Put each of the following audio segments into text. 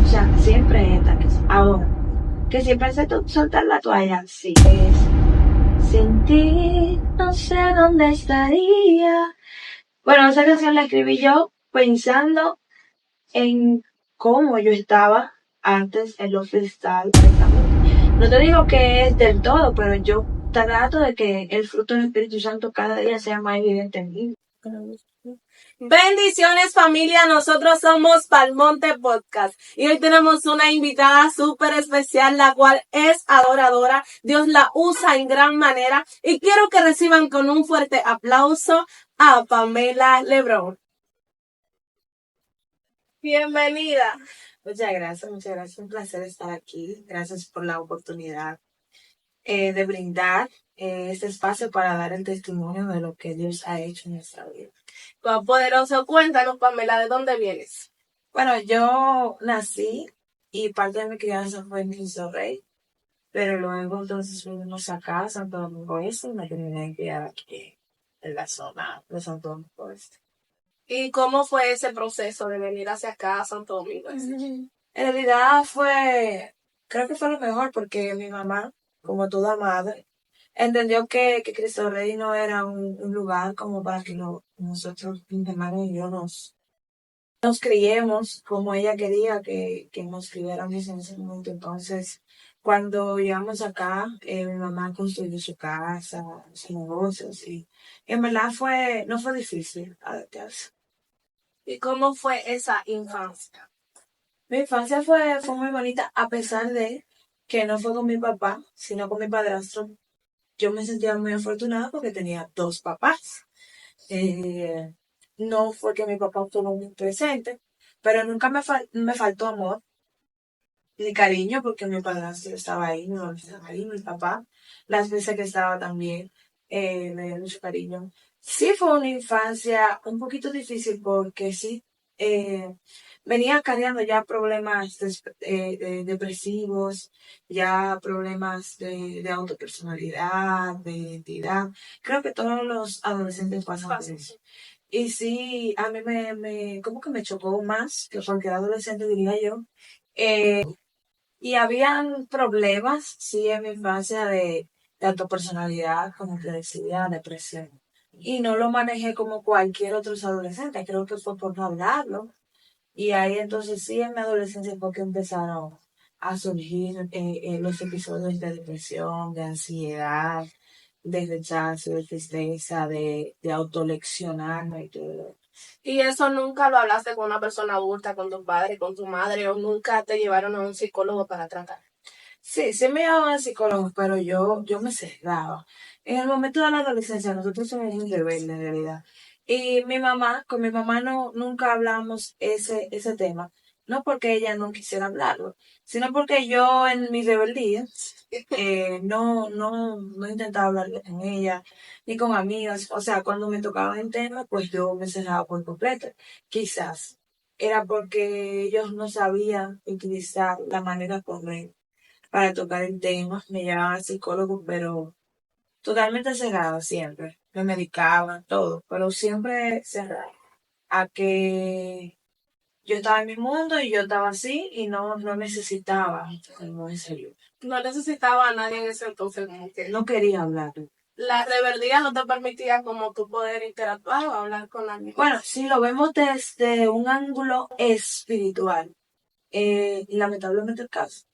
O sea, siempre es ataques. Ahora, que si pensé soltar la toalla, sí, es sin ti, no sé dónde estaría. Bueno, esa canción la escribí yo pensando en cómo yo estaba antes en los freestyle correctamente. No te digo que es del todo, pero yo trato de que el fruto del Espíritu Santo cada día sea más evidente en mí. Bendiciones familia, nosotros somos Palmonte Podcast y hoy tenemos una invitada súper especial, la cual es adoradora. Dios la usa en gran manera y quiero que reciban con un fuerte aplauso a Pamela Lebrón. Bienvenida. Muchas gracias. Un placer estar aquí. Gracias por la oportunidad de brindar este espacio para dar el testimonio de lo que Dios ha hecho en nuestra vida. Poderoso, cuéntanos, Pamela, ¿de dónde vienes? Bueno, yo nací y parte de mi crianza fue en Cristo Rey, pero luego entonces vinimos acá a Santo Domingo Este y me terminé de criar aquí en la zona de Santo Domingo Este. ¿Y cómo fue ese proceso de venir hacia acá a Santo Domingo Este? En realidad creo que fue lo mejor porque mi mamá, como toda madre, entendió que Cristo Rey no era un lugar como para que nosotros, mi hermano y yo, nos criemos como ella quería que nos criáramos en ese momento. Entonces, cuando llegamos acá, mi mamá construyó su casa, sus negocios y en verdad no fue difícil adaptarse. ¿Y cómo fue esa infancia? Mi infancia fue muy bonita a pesar de que no fue con mi papá, sino con mi padrastro. Yo me sentía muy afortunada porque tenía dos papás. Eh, no fue que mi papá estuvo muy presente, pero nunca me faltó amor ni cariño porque mi padrastro estaba ahí, mi mamá estaba ahí, mi papá, las veces que estaba también, me dio mucho cariño. Sí fue una infancia un poquito difícil porque sí, eh, venía cargando ya problemas depresivos, ya problemas de autopersonalidad, de identidad. Creo que todos los adolescentes pasan por eso. Y sí, a mí como que me chocó más que cualquier adolescente, diría yo. Y habían problemas, sí, en mi infancia de tanto personalidad como te decía, depresión. Y no lo manejé como cualquier otro adolescente, creo que fue por no hablarlo. Y ahí entonces sí, en mi adolescencia fue que empezaron a surgir los episodios de depresión, de ansiedad, de rechazo, de tristeza, de autoleccionarme y todo. ¿Y eso nunca lo hablaste con una persona adulta, con tu padre, con tu madre, o nunca te llevaron a un psicólogo para tratar? Sí, sí me llevaban al psicólogo, pero yo me cerraba. En el momento de la adolescencia, nosotros somos muy rebeldes en realidad. Y con mi mamá nunca hablamos ese tema. No porque ella no quisiera hablarlo, sino porque yo en mi rebeldía no intentaba hablar con ella, ni con amigas. O sea, cuando me tocaban el tema, pues yo me cerraba por completo. Quizás era porque ellos no sabían utilizar la manera correcta para tocar el tema, me llevaban al psicólogo, pero totalmente cerrado siempre. Me medicaban, todo, pero siempre cerrado. A que yo estaba en mi mundo y yo estaba así y no necesitaba como esa ayuda. No necesitaba a nadie en ese entonces, como que No quería hablar. la rebeldía no te permitía como tú poder interactuar o hablar con alguien. Bueno, si lo vemos desde un ángulo espiritual, lamentablemente el caso.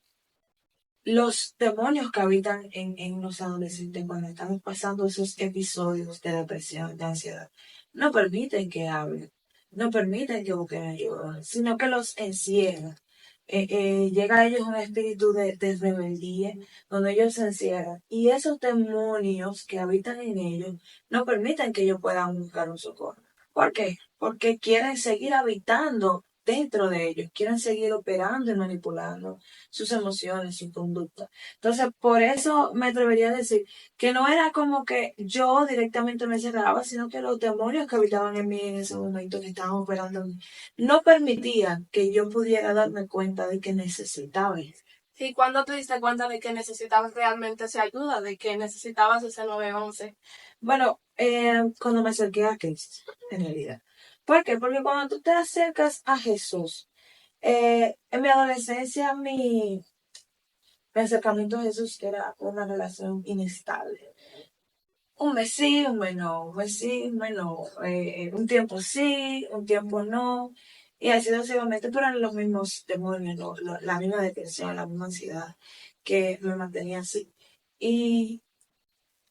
Los demonios que habitan en los adolescentes cuando están pasando esos episodios de depresión, de ansiedad, no permiten que hablen, no permiten que busquen ayuda, sino que los encierran. Llega a ellos un espíritu de rebeldía donde ellos se encierran y esos demonios que habitan en ellos no permiten que ellos puedan buscar un socorro. ¿Por qué? Porque quieren seguir habitando dentro de ellos, quieren seguir operando y manipulando sus emociones, su conducta. Entonces, por eso me atrevería a decir que no era como que yo directamente me cerraba, sino que los demonios que habitaban en mí en ese momento, que estaban operando en mí, no permitían que yo pudiera darme cuenta de que necesitaba eso. ¿Y cuándo te diste cuenta de que necesitabas realmente esa ayuda, de que necesitabas ese 911? Bueno, cuando me acerqué a Cristo, en realidad. ¿Por qué? Porque cuando tú te acercas a Jesús, En mi adolescencia, mi acercamiento a Jesús era una relación inestable. Un mes sí, un mes no, un mes sí, un mes no. Un tiempo sí, un tiempo no. Y así sucesivamente, pero eran los mismos demonios, la misma depresión, la misma ansiedad que me mantenía así. Y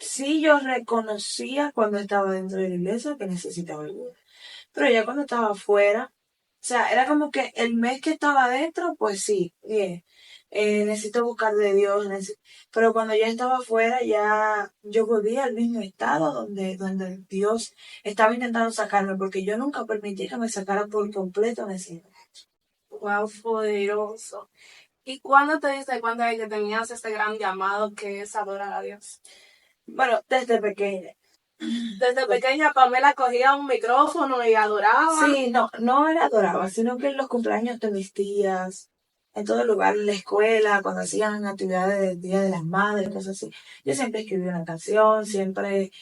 sí, yo reconocía cuando estaba dentro de la iglesia que necesitaba ayuda. Pero ya cuando estaba afuera, o sea, era como que el mes que estaba adentro, pues sí, bien. Necesito buscar de Dios, pero cuando ya estaba afuera, ya yo volví al mismo estado donde Dios estaba intentando sacarme, porque yo nunca permití que me sacara por completo de ese. Wow, poderoso. ¿Y cuándo te diste cuenta de que tenías este gran llamado que es adorar a Dios? Bueno, desde pequeña. Desde pequeña Pamela cogía un micrófono y adoraba. Sí, no era adoraba, sino que en los cumpleaños de mis tías, en todo lugar, en la escuela, cuando hacían actividades del Día de las Madres, cosas así, yo siempre escribía una canción, siempre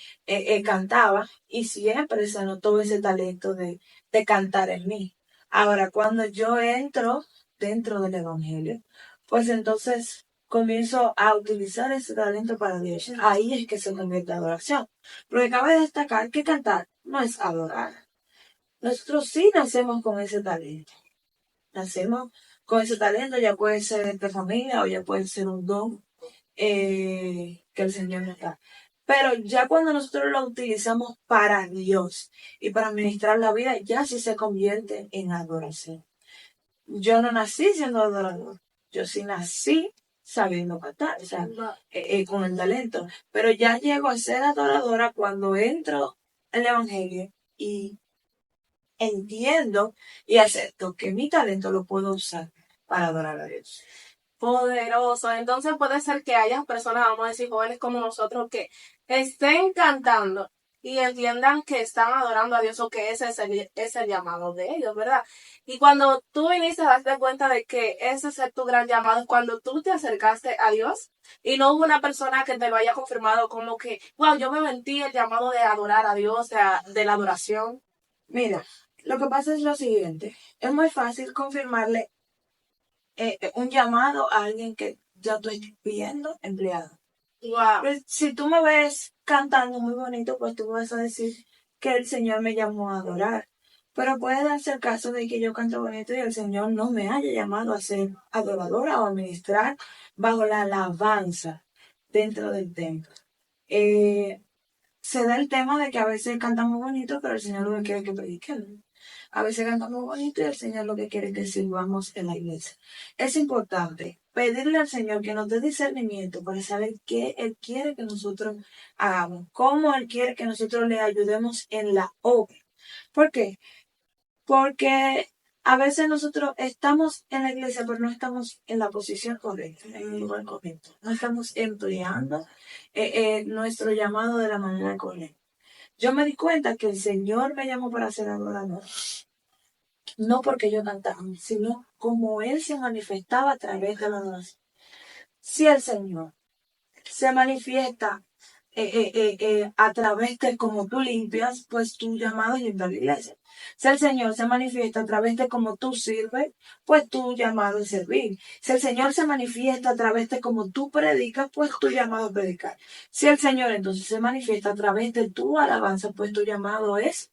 cantaba y siempre se notó ese talento de cantar en mí. Ahora, cuando yo entro dentro del Evangelio, pues entonces comienzo a utilizar ese talento para Dios. Ahí es que se convierte en adoración. Porque cabe destacar que cantar no es adorar. Nosotros sí nacemos con ese talento. Nacemos con ese talento, ya puede ser de familia o ya puede ser un don que el Señor nos da. Pero ya cuando nosotros lo utilizamos para Dios y para ministrar la vida, ya sí se convierte en adoración. Yo no nací siendo adorador, yo sí nací sabiendo cantar, o sea, con el talento. Pero ya llego a ser adoradora cuando entro en el Evangelio y entiendo y acepto que mi talento lo puedo usar para adorar a Dios. Poderoso. Entonces puede ser que haya personas, vamos a decir, jóvenes como nosotros, que estén cantando y entiendan que están adorando a Dios o que ese es el llamado de ellos, ¿verdad? Y cuando tú viniste a darte cuenta de que ese es tu gran llamado, cuando tú te acercaste a Dios y no hubo una persona que te lo haya confirmado como que, wow, yo me mentí el llamado de adorar a Dios, de la adoración. Mira, lo que pasa es lo siguiente, es muy fácil confirmarle un llamado a alguien que ya estoy pidiendo empleado. Wow. Pero si tú me ves cantando muy bonito, pues tú vas a decir que el Señor me llamó a adorar. Pero puede darse el caso de que yo canto bonito y el Señor no me haya llamado a ser adoradora o a ministrar bajo la alabanza dentro del templo. Eh, Se da el tema de que a veces cantamos bonito, pero el Señor lo que quiere es que prediquemos. A veces cantamos bonito y el Señor lo que quiere es que sirvamos en la iglesia. Es importante pedirle al Señor que nos dé discernimiento para saber qué Él quiere que nosotros hagamos, cómo Él quiere que nosotros le ayudemos en la obra. ¿Por qué? Porque a veces nosotros estamos en la iglesia, pero no estamos en la posición correcta, en el lugar correcto. No estamos empleando nuestro llamado de la manera correcta. Yo me di cuenta que el Señor me llamó para ser adorador, no porque yo cantaba, sino como Él se manifestaba a través de la adoración. Si el Señor se manifiesta a través de cómo tú limpias, pues tu llamado es limpiar la iglesia. Si el Señor se manifiesta a través de cómo tú sirves, pues tu llamado es servir. Si el Señor se manifiesta a través de cómo tú predicas, pues tu llamado es predicar. Si el Señor entonces se manifiesta a través de tu alabanza, pues tu llamado es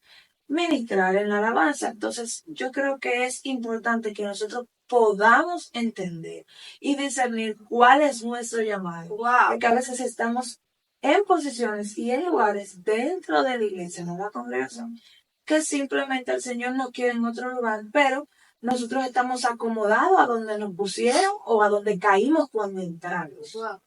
ministrar en la alabanza. Entonces, yo creo que es importante que nosotros podamos entender y discernir cuál es nuestro llamado. Wow. Porque a veces estamos en posiciones y en lugares dentro de la iglesia, no la congregación, que simplemente el Señor nos quiere en otro lugar, pero nosotros estamos acomodados a donde nos pusieron o a donde caímos cuando entramos. Wow.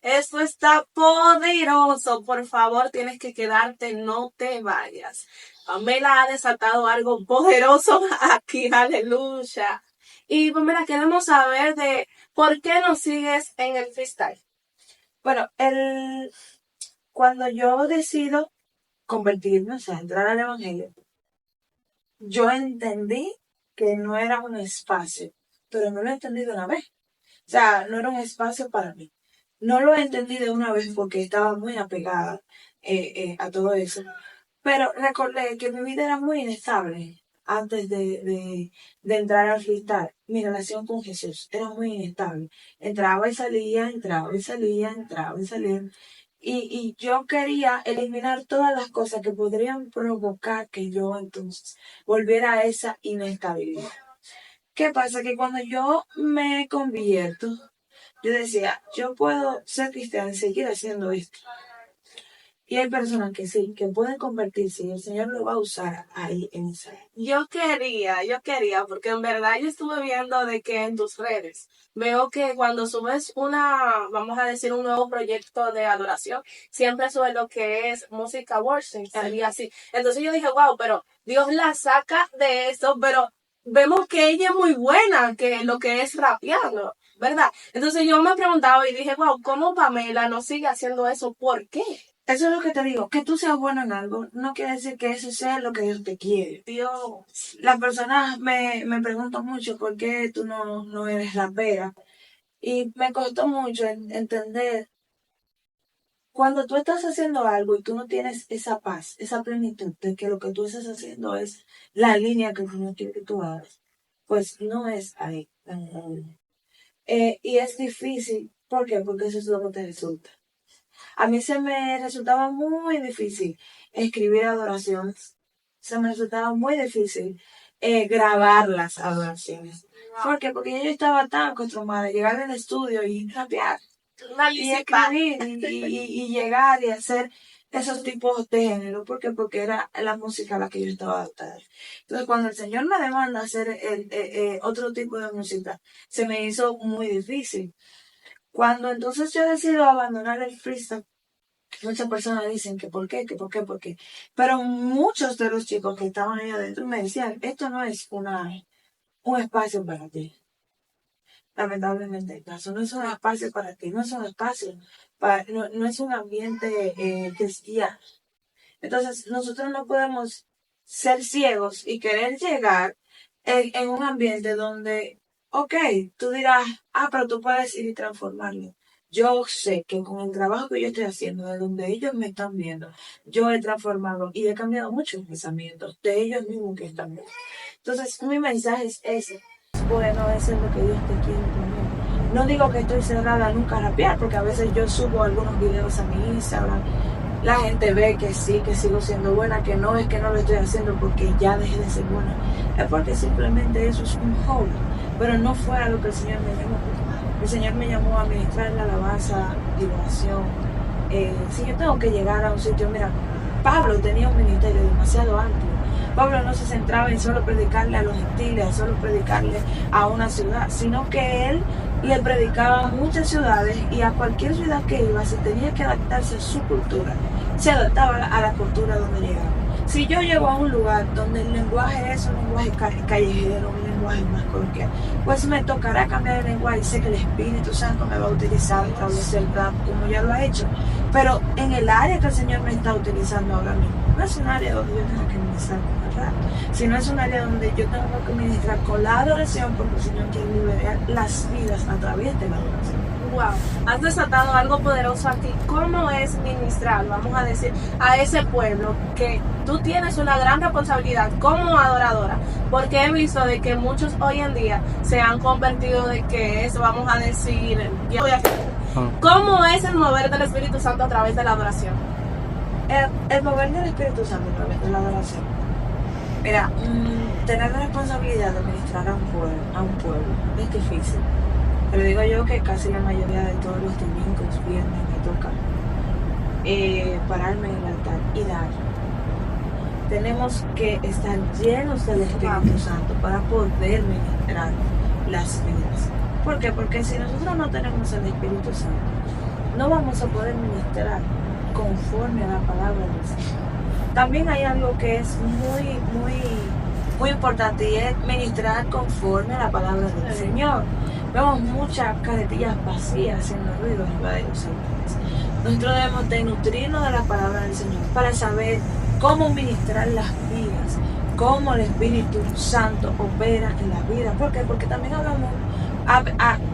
Esto está poderoso. Por favor, tienes que quedarte, no te vayas. Pamela ha desatado algo poderoso aquí, aleluya. Y Pamela, queremos saber de por qué nos sigues en el freestyle. Bueno, cuando yo decido convertirme, o sea, entrar al Evangelio, yo entendí que no era un espacio, pero no lo entendí de una vez. O sea, no era un espacio para mí. No lo entendí de una vez porque estaba muy apegada a todo eso. Pero recordé que mi vida era muy inestable. antes de entrar al freestyle. Mi relación con Jesús era muy inestable. Entraba y salía, entraba y salía, entraba y salía. Y yo quería eliminar todas las cosas que podrían provocar que yo entonces volviera a esa inestabilidad. ¿Qué pasa? Que cuando yo me convierto, yo decía, yo puedo ser cristiana y seguir haciendo esto. Y hay personas que sí, que pueden convertirse y el Señor lo va a usar ahí en esa. Yo quería, porque en verdad yo estuve viendo de que en tus redes veo que cuando subes vamos a decir, un nuevo proyecto de adoración, siempre sube lo que es música worship, sería así. Entonces yo dije, wow, pero Dios la saca de eso, pero vemos que ella es muy buena, que lo que es rapeando, ¿verdad? Entonces yo me preguntaba y dije, wow, ¿cómo Pamela no sigue haciendo eso? ¿Por qué? Eso es lo que te digo, que tú seas bueno en algo, no quiere decir que eso sea lo que Dios te quiere. Dios. Las personas me preguntan mucho por qué tú no eres rapera. Y me costó mucho entender cuando tú estás haciendo algo y tú no tienes esa paz, esa plenitud de que lo que tú estás haciendo es la línea que tú quieres que tú hagas, pues no es ahí. Y es difícil. ¿Por qué? Porque eso es lo que te resulta. A mí se me resultaba muy difícil escribir adoraciones. Se me resultaba muy difícil grabar las adoraciones. ¿Por qué? Porque yo estaba tan acostumbrada a llegar al estudio y rapear y escribir y llegar y hacer esos tipos de género. ¿Por qué? Porque era la música a la que yo estaba adaptada. Entonces, cuando el Señor me demanda hacer otro tipo de música, se me hizo muy difícil. Cuando entonces yo decido abandonar el freestyle, muchas personas dicen que por qué, que por qué, por qué. Pero muchos de los chicos que estaban ahí adentro me decían, esto no es un espacio para ti. Lamentablemente, el caso no es un espacio para ti, no es un espacio, no es un ambiente cristiano. Entonces, nosotros no podemos ser ciegos y querer llegar en un ambiente donde, ok, tú dirás, pero tú puedes ir y transformarlo. Yo sé que con el trabajo que yo estoy haciendo, de donde ellos me están viendo, yo he transformado y he cambiado muchos pensamientos de ellos mismos que están viendo. Entonces, mi mensaje es ese. Bueno, eso es lo que Dios te quiere también. No digo que estoy cerrada nunca a rapear, porque a veces yo subo algunos videos a mi Instagram. La gente ve que sí, que sigo siendo buena, que no es que no lo estoy haciendo porque ya dejé de ser buena. Es porque simplemente eso es un hobby. Pero no fue a lo que el Señor me llamó. El Señor me llamó a ministrar la alabanza y oración. Si yo tengo que llegar a un sitio, mira, Pablo tenía un ministerio demasiado amplio. Pablo no se centraba en solo predicarle a los gentiles, en solo predicarle a una ciudad, sino que él le predicaba a muchas ciudades y a cualquier ciudad que iba, si tenía que adaptarse a su cultura, se adaptaba a la cultura donde llegaba. Si yo llego a un lugar donde el lenguaje es un lenguaje callejero, un lenguaje más coloquial, pues me tocará cambiar el lenguaje y sé que el Espíritu Santo me va a utilizar, establecer el rap como ya lo ha hecho. Pero en el área que el Señor me está utilizando ahora mismo, no es un área donde yo tengo que ministrar con el rap, sino es un área donde yo tengo que ministrar con la adoración, porque el Señor quiere liberar las vidas a través de la adoración. Wow, has desatado algo poderoso aquí. ¿Cómo es ministrar, vamos a decir, a ese pueblo que tú tienes una gran responsabilidad como adoradora? Porque he visto de que muchos hoy en día se han convertido de que es, vamos a decir, ¿cómo es el mover del Espíritu Santo a través de la adoración? El mover del Espíritu Santo a través de la adoración. Mira, tener la responsabilidad de ministrar a un pueblo es difícil. Pero digo yo que casi la mayoría de todos los domingos, viernes, me toca pararme en el altar y dar. Tenemos que estar llenos del Espíritu Santo para poder ministrar las vidas. ¿Por qué? Porque si nosotros no tenemos el Espíritu Santo, no vamos a poder ministrar conforme a la palabra del Señor. También hay algo que es muy importante y es ministrar conforme a la palabra del Señor. Vemos muchas carretillas vacías haciendo ruido arriba de los altares. Nosotros debemos de nutrirnos de la palabra del Señor para saber cómo ministrar las vidas, cómo el Espíritu Santo opera en la vida. ¿Por qué? Porque también hablamos,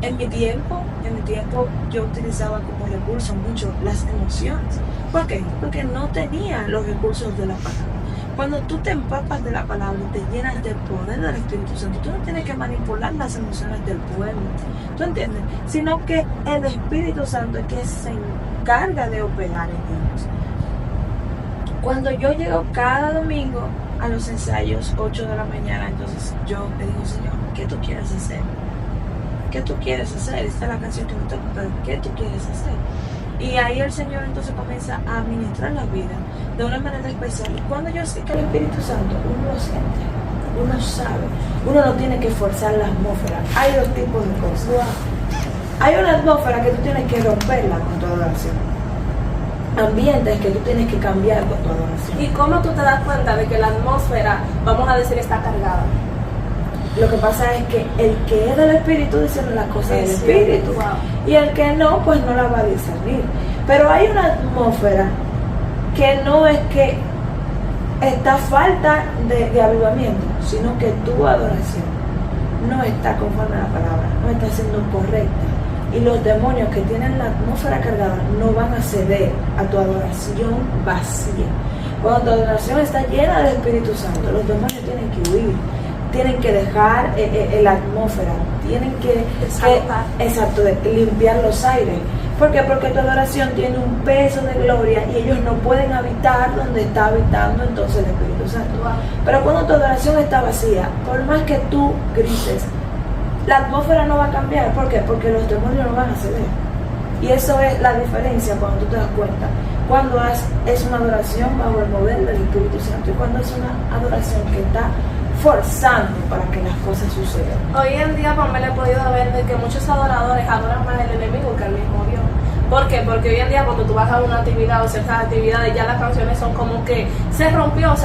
en mi tiempo yo utilizaba como recurso mucho las emociones. ¿Por qué? Porque no tenía los recursos de la palabra. Cuando tú te empapas de la palabra y te llenas del poder del Espíritu Santo, tú no tienes que manipular las emociones del pueblo, ¿tú entiendes? Sino que el Espíritu Santo es que se encarga de operar en ellos. Cuando yo llego cada domingo a los ensayos, 8 de la mañana, entonces yo le digo, Señor, ¿qué tú quieres hacer? ¿Qué tú quieres hacer? Esta es la canción que me toca, pero ¿qué tú quieres hacer? Y ahí el Señor entonces comienza a administrar la vida de una manera especial. Y cuando yo sé que el Espíritu Santo, uno lo siente, uno sabe, uno no tiene que forzar la atmósfera. Hay dos tipos de cosas. Hay una atmósfera que tú tienes que romperla con tu adoración. Ambientes que tú tienes que cambiar con tu adoración. ¿Y cómo tú te das cuenta de que la atmósfera, vamos a decir, está cargada? Lo que pasa es que el que es del Espíritu dice las cosas del Es Espíritu. wow. Y el que no, pues no la va a discernir. Pero hay una atmósfera que no es que está falta de avivamiento, sino que tu adoración no está conforme a la palabra, no está siendo correcta. Y los demonios que tienen la atmósfera cargada no van a ceder a tu adoración vacía. Cuando tu adoración está llena del Espíritu Santo, los demonios tienen que huir, tienen que dejar la atmósfera, tienen que limpiar los aires. ¿Por qué? Porque tu adoración tiene un peso de gloria y ellos no pueden habitar donde está habitando entonces el Espíritu Santo. Pero cuando tu adoración está vacía, por más que tú grites, la atmósfera no va a cambiar. ¿Por qué? Porque los demonios no van a ceder. Y eso es la diferencia cuando tú te das cuenta. Cuando es una adoración bajo el mover del Espíritu Santo y cuando es una adoración que está forzando para que las cosas sucedan. Hoy en día, Pamela, he podido ver de que muchos adoradores adoran más al enemigo que al mismo Dios. ¿Por qué? Porque hoy en día cuando tú vas a una actividad o ciertas actividades, ya las canciones son como que se rompió,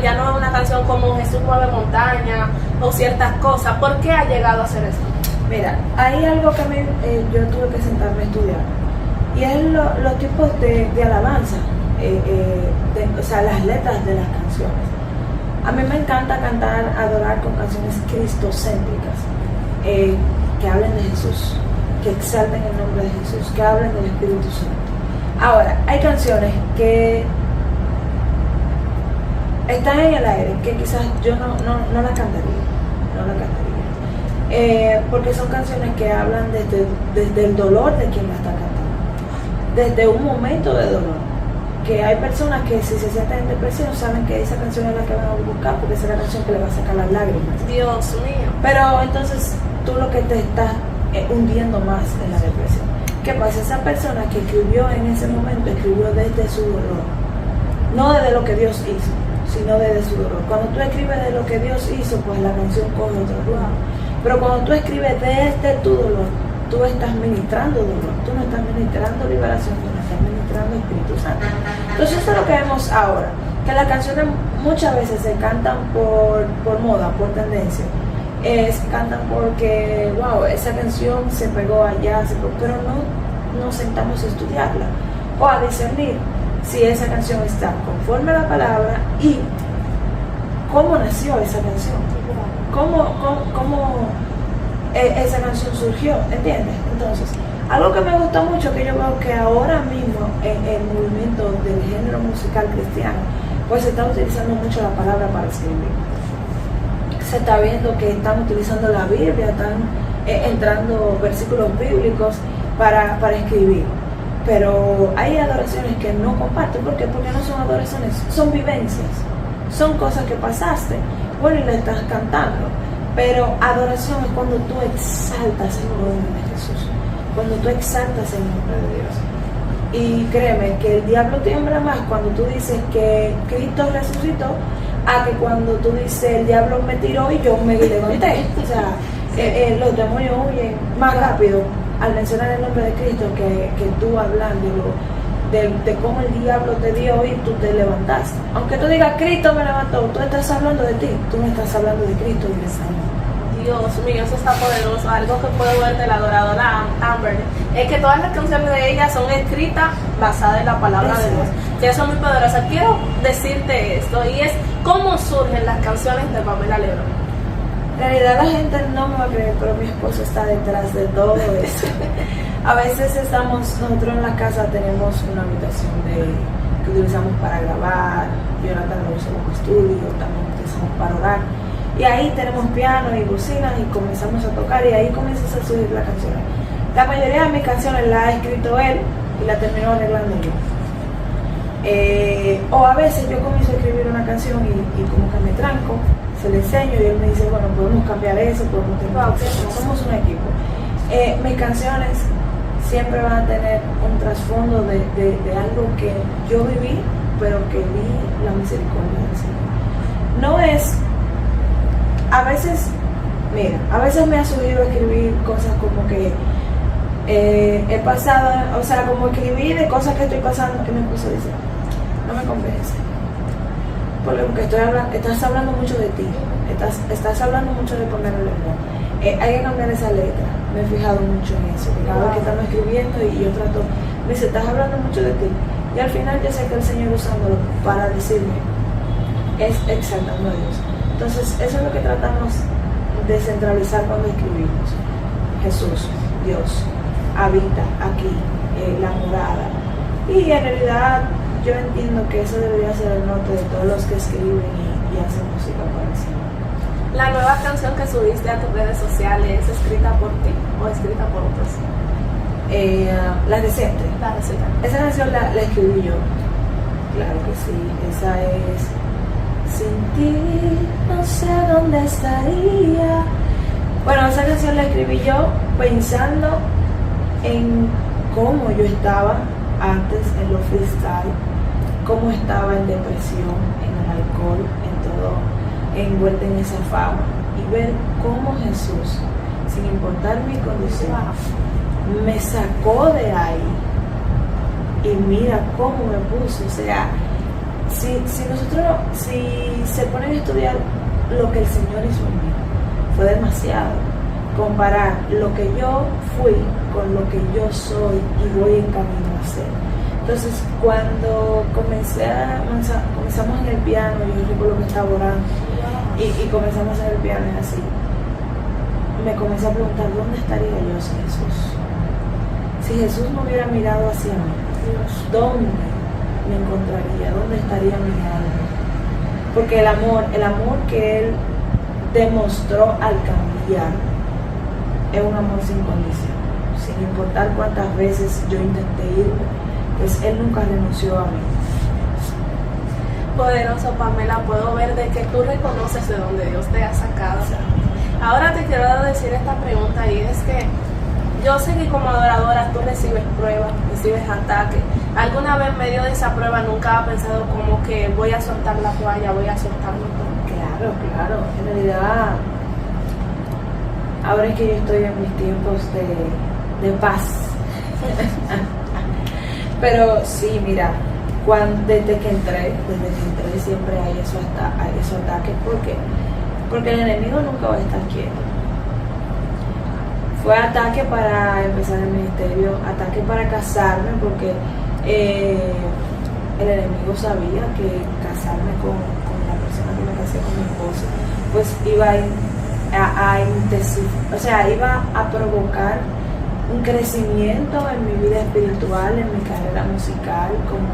ya no es una canción como Jesús mueve montaña o ciertas cosas. ¿Por qué ha llegado a hacer esto? Mira, hay algo que a mí, yo tuve que sentarme a estudiar y es los tipos de alabanza, o sea, las letras de las canciones. A mí me encanta cantar, adorar con canciones cristocéntricas, que hablen de Jesús, que exalten el nombre de Jesús, que hablen del Espíritu Santo. Ahora, hay canciones que están en el aire, que quizás yo no la cantaría, porque son canciones que hablan desde el dolor de quien la está cantando, desde un momento de dolor. Que hay personas que si se sienten en depresión saben que esa canción es la que van a buscar porque esa es la canción que le va a sacar las lágrimas. Dios mío. Pero entonces tú lo que te estás hundiendo más en la depresión. ¿Qué pasa? Esa persona que escribió en ese momento escribió desde su dolor, no desde lo que Dios hizo, sino desde su dolor. Cuando tú escribes de lo que Dios hizo, pues la canción coge otro lugar. Pero cuando tú escribes desde tu dolor, tú estás ministrando dolor, tú no estás ministrando liberación, tú no estás ministrando Espíritu Santo. Entonces eso es lo que vemos ahora, que las canciones muchas veces se cantan por moda, por tendencia, se cantan porque, wow, esa canción se pegó allá, pero no nos sentamos a estudiarla o a discernir si esa canción está conforme a la palabra y cómo nació esa canción, cómo esa canción surgió, ¿entiendes? Entonces, algo que me gusta mucho, que yo veo que ahora mismo en el movimiento del género musical cristiano, pues se está utilizando mucho la palabra para escribir. Se está viendo que están utilizando la Biblia, están entrando versículos bíblicos para escribir. Pero hay adoraciones que no comparten. ¿Por qué? Porque no son adoraciones, son vivencias, son cosas que pasaste, bueno, y le estás cantando. Pero adoración es cuando tú exaltas el nombre de Jesús, cuando tú exaltas el nombre de Dios. Y créeme que el diablo tiembla más cuando tú dices que Cristo resucitó a que cuando tú dices el diablo me tiró y yo me levanté. O sea, los demonios huyen más rápido al mencionar el nombre de Cristo que tú hablando de cómo el diablo te dio y tú te levantaste. Aunque tú digas Cristo me levantó, tú estás hablando de ti, tú no estás hablando de Cristo y de Señor. Dios mío, eso está poderoso. Algo que puedo ver de la adoradora Amber es que todas las canciones de ella son escritas basadas en la palabra de Dios, que son muy poderosas. Quiero decirte esto, y es cómo surgen las canciones de Pamela Lebrón. En realidad la gente no me va a creer, pero mi esposo está detrás de todo eso. A veces nosotros en la casa tenemos una habitación que utilizamos para grabar, Jonathan lo usa como estudio, también lo utilizamos para orar. Y ahí tenemos piano y bocinas y comenzamos a tocar y ahí comienzas a subir las canciones. La mayoría de mis canciones las ha escrito él y la termino arreglando yo. O a veces yo comienzo a escribir una canción y como que me tranco, se le enseño y él me dice, bueno, podemos cambiar eso, podemos tener somos un equipo. Mis canciones siempre van a tener un trasfondo de algo que yo viví, pero que vi la misericordia del Señor. No es, a veces, mira, a veces me ha subido a escribir cosas como que he pasado, o sea, como escribí de cosas que estoy pasando, que mi esposo dice, no me convence. Porque estás hablando mucho de ti, estás hablando mucho de poner el amor. Hay que cambiar esa letra. Me he fijado mucho en eso, que cada vez que estamos escribiendo y yo trato, me dice, estás hablando mucho de ti. Y al final yo sé que el Señor usándolo para decirme, es exaltando a Dios. Entonces, eso es lo que tratamos de centralizar cuando escribimos. Jesús, Dios, habita aquí, la morada. Y en realidad yo entiendo que eso debería ser el norte de todos los que escriben y hacen música para el Señor. La nueva canción que subiste a tus redes sociales, ¿es escrita por ti o escrita por otros? La reciente. La receta. Esa canción la escribí yo. Claro que sí. Esa es Sin ti no sé dónde estaría. Bueno, esa canción la escribí yo pensando en cómo yo estaba antes en lo freestyle, cómo estaba en depresión, en el alcohol, en todo, envuelta en esa fama, y ver cómo Jesús, sin importar mi condición, me sacó de ahí y mira cómo me puso. O sea, si se ponen a estudiar lo que el Señor hizo en mí, fue demasiado. Comparar lo que yo fui con lo que yo soy y voy en camino a ser. Entonces, cuando comenzamos en el piano, yo recuerdo que estaba orando y comenzamos en el piano y así, me comencé a preguntar, ¿dónde estaría yo sin Jesús? Si Jesús me hubiera mirado hacia mí, ¿dónde me encontraría? ¿Dónde estaría mi alma? Porque el amor que Él demostró al cambiar, es un amor sin condición, sin importar cuántas veces yo intenté irme, pues Él nunca renunció a mí. Poderoso, Pamela, puedo ver de que tú reconoces de dónde Dios te ha sacado. Ahora te quiero decir esta pregunta y es que yo sé que como adoradora tú recibes pruebas, recibes ataques. ¿Alguna vez en medio de esa prueba nunca has pensado como que voy a soltar la toalla, voy a soltarlo todo? Claro, en realidad ahora es que yo estoy en mis tiempos de paz. Pero sí, mira, desde que entré siempre hay esos ataques. ¿Por qué? Porque el enemigo nunca va a estar quieto. Fue ataque para empezar el ministerio, ataque para casarme, porque el enemigo sabía que casarme con la persona que me casé, con mi esposo, pues iba iba a provocar un crecimiento en mi vida espiritual, en mi carrera musical como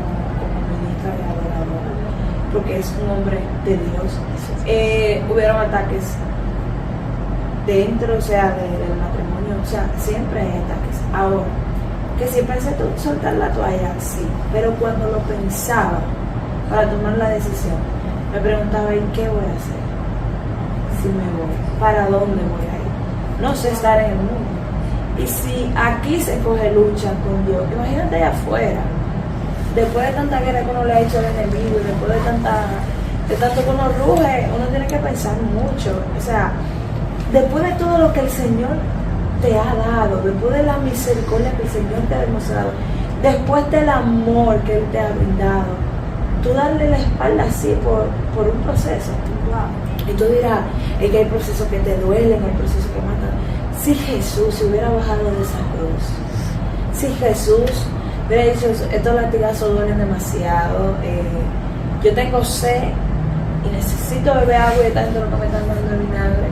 ministra y adoradora, porque es un hombre de Dios. Hubieron ataques dentro, o sea, del matrimonio, o sea, siempre hay ataques. Ahora, que si pensé soltar la toalla, sí, pero cuando lo pensaba para tomar la decisión, me preguntaba, ¿y qué voy a hacer? Si me voy, ¿para dónde voy a ir? No sé estar en el mundo. Y si aquí se coge lucha con Dios, imagínate allá afuera, después de tanta guerra que uno le ha hecho al enemigo, y después de tanto que uno ruge, uno tiene que pensar mucho. O sea, después de todo lo que el Señor te ha dado, después de la misericordia que el Señor te ha demostrado, después del amor que Él te ha brindado, tú darle la espalda así por un proceso. Y tú dirás, es que hay procesos que te duelen, hay procesos que matan. Si Jesús se hubiera bajado de esa cruz, si Jesús hubiera dicho, estos latigazos duelen demasiado, yo tengo sed y necesito beber agua y tanto lo que me están dando de vinagre,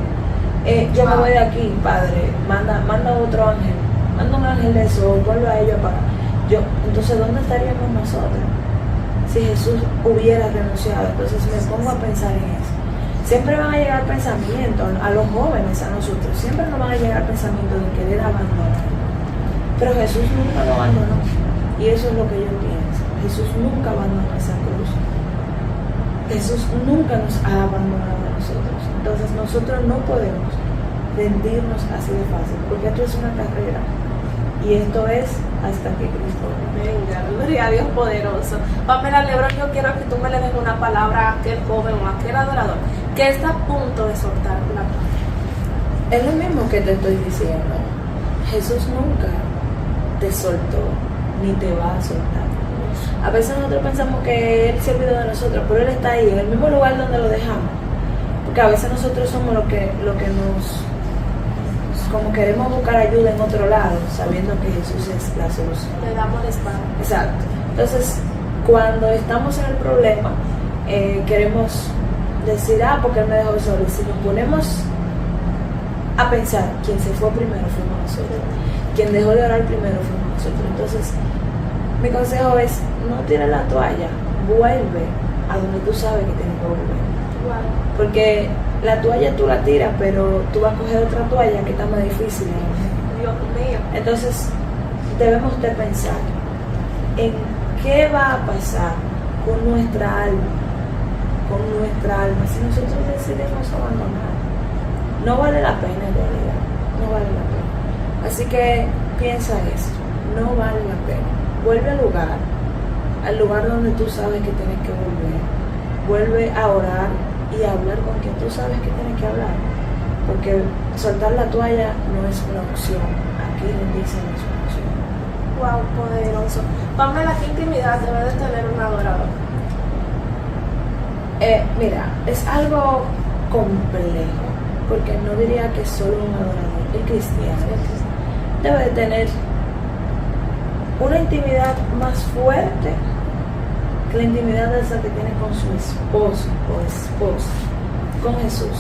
yo me voy de aquí, Padre, manda otro ángel, manda un ángel de eso, vuelve a ellos para entonces ¿dónde estaríamos nosotros? si Jesús hubiera renunciado? Entonces me pongo a pensar en eso. Siempre van a llegar pensamientos a los jóvenes, a nosotros, siempre nos van a llegar pensamientos de querer abandonar. Pero Jesús nunca lo abandonó. Y eso es lo que yo pienso. Jesús nunca abandonó esa cruz. Jesús nunca nos ha abandonado a nosotros. Entonces nosotros no podemos rendirnos así de fácil, porque esto es una carrera. Y esto es hasta que Cristo venga. Gloria a Dios poderoso. Pamela Lebrón, yo quiero que tú me le des una palabra a aquel joven o a aquel adorador que está a punto de soltar la toalla. Es lo mismo que te estoy diciendo. Jesús nunca te soltó ni te va a soltar. A veces nosotros pensamos que Él se olvidó de nosotros, pero Él está ahí, en el mismo lugar donde lo dejamos. Porque a veces nosotros somos lo que nos... como queremos buscar ayuda en otro lado, sabiendo que Jesús es la solución. Le damos la espalda. Exacto. Entonces, cuando estamos en el problema, queremos decir, porque Él me dejó solo. Y si nos ponemos a pensar, quien se fue primero fuimos nosotros. Quien dejó de orar primero fuimos nosotros. Entonces, mi consejo es, no tires la toalla, vuelve a donde tú sabes que tienes que volver. Wow. Porque la toalla tú la tiras, pero tú vas a coger otra toalla que está más difícil. Dios mío. Entonces, debemos de pensar en qué va a pasar con nuestra alma, si nosotros decidimos abandonar. No vale la pena en realidad, no vale la pena. Así que piensa esto, no vale la pena. Vuelve al lugar donde tú sabes que tienes que volver. Vuelve a orar y a hablar con quien tú sabes que tienes que hablar. Porque soltar la toalla no es una opción. Aquí dice no es una opción. Wow, poderoso. Pamela, ¿qué intimidad debe de tener un adorador? Mira, es algo complejo, porque no diría que solo un adorador, el cristiano debe de tener una intimidad más fuerte que la intimidad esa que tiene con su esposo o esposa, con Jesús,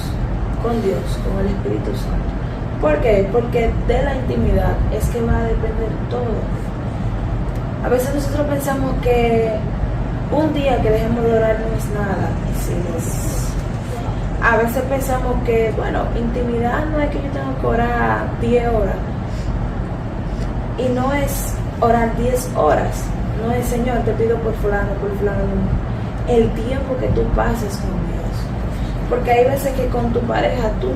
con Dios, con el Espíritu Santo. ¿Por qué? Porque de la intimidad es que va a depender todo. A veces nosotros pensamos que un día que dejemos de orar no es nada. A veces pensamos que, intimidad no es que yo tengo que orar 10 horas. Y no es orar 10 horas. No es, Señor, te pido por fulano. No. El tiempo que tú pases con Dios. Porque hay veces que con tu pareja tú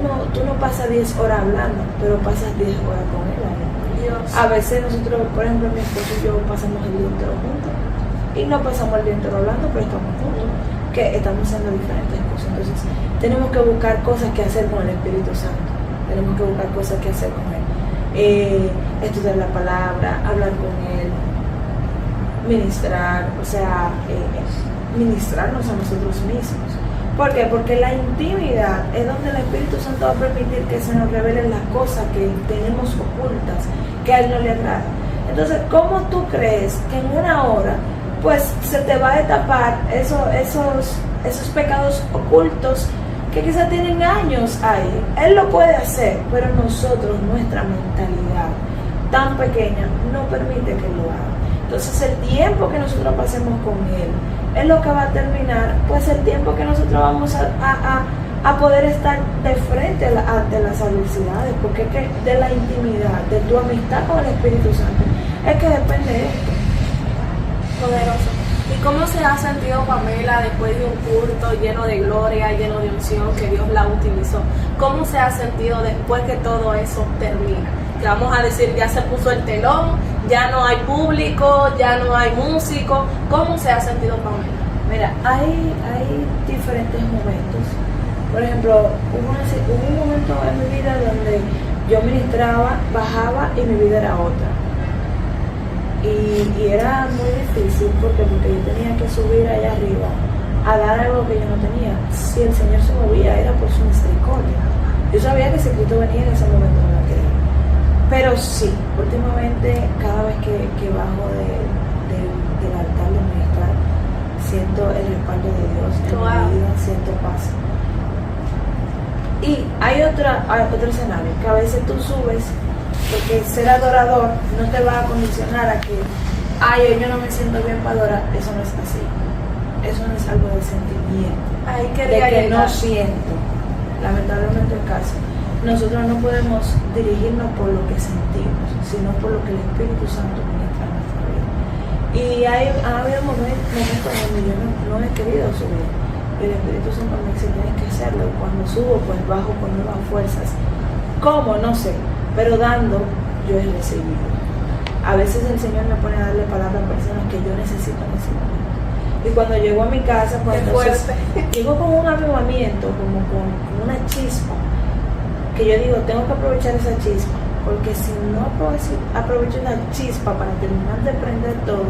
no pasas 10 horas hablando, pero pasas 10 horas con él. Dios. A veces nosotros, por ejemplo, mi esposo y yo pasamos el día entero juntos. Y no pasamos el día entero hablando, pero estamos juntos, que estamos haciendo diferentes cosas. Entonces, tenemos que buscar cosas que hacer con el Espíritu Santo. Tenemos que buscar cosas que hacer con Él. Estudiar la palabra, hablar con Él, ministrar, ministrarnos a nosotros mismos. ¿Por qué? Porque la intimidad es donde el Espíritu Santo va a permitir que se nos revelen las cosas que tenemos ocultas, que a Él no le agrada. Entonces, ¿cómo tú crees que en una hora pues se te va a destapar esos pecados ocultos que quizás tienen años ahí? Él lo puede hacer, pero nosotros, nuestra mentalidad tan pequeña no permite que lo haga. Entonces el tiempo que nosotros pasemos con Él es lo que va a terminar, pues el tiempo que nosotros vamos a poder estar de frente ante las adversidades, porque es que de la intimidad, de tu amistad con el Espíritu Santo, es que depende esto. Poderoso. ¿Y cómo se ha sentido Pamela después de un culto lleno de gloria, lleno de unción, que Dios la utilizó? ¿Cómo se ha sentido después que todo eso termina? Que vamos a decir, ya se puso el telón, ya no hay público, ya no hay músico. ¿Cómo se ha sentido Pamela? Mira, hay diferentes momentos. Por ejemplo, hubo un momento en mi vida donde yo ministraba, bajaba y mi vida era otra. Y era muy difícil porque yo tenía que subir allá arriba a dar algo que yo no tenía. Si el Señor se movía era por su misericordia. Yo sabía que si Cristo venía en ese momento no la quería. Pero sí, últimamente cada vez que bajo del altar de ministrar, siento el respaldo de Dios en mi vida, siento paz. Y hay otro escenario, que a veces tú subes, porque ser adorador no te va a condicionar a que, yo no me siento bien para adorar. Eso no es así. eso no es algo de sentimiento, Ahí de quería que no llegar. siento. Lamentablemente el caso. Nosotros no podemos dirigirnos por lo que sentimos, sino por lo que el Espíritu Santo ministra en nuestra vida. Y ha habido momentos donde yo no he querido subir. Y el Espíritu Santo me dice, tienes que hacerlo. Y cuando subo, pues bajo con nuevas fuerzas. ¿Cómo? No sé. Pero dando, yo he recibido. A veces el Señor me pone a darle palabras a personas que yo necesito en ese momento. Y cuando llego a mi casa, pues Qué entonces fuerte. llego con un avivamiento, como con una chispa, que yo digo, tengo que aprovechar esa chispa, porque si no aprovecho esa chispa para terminar de prender todo,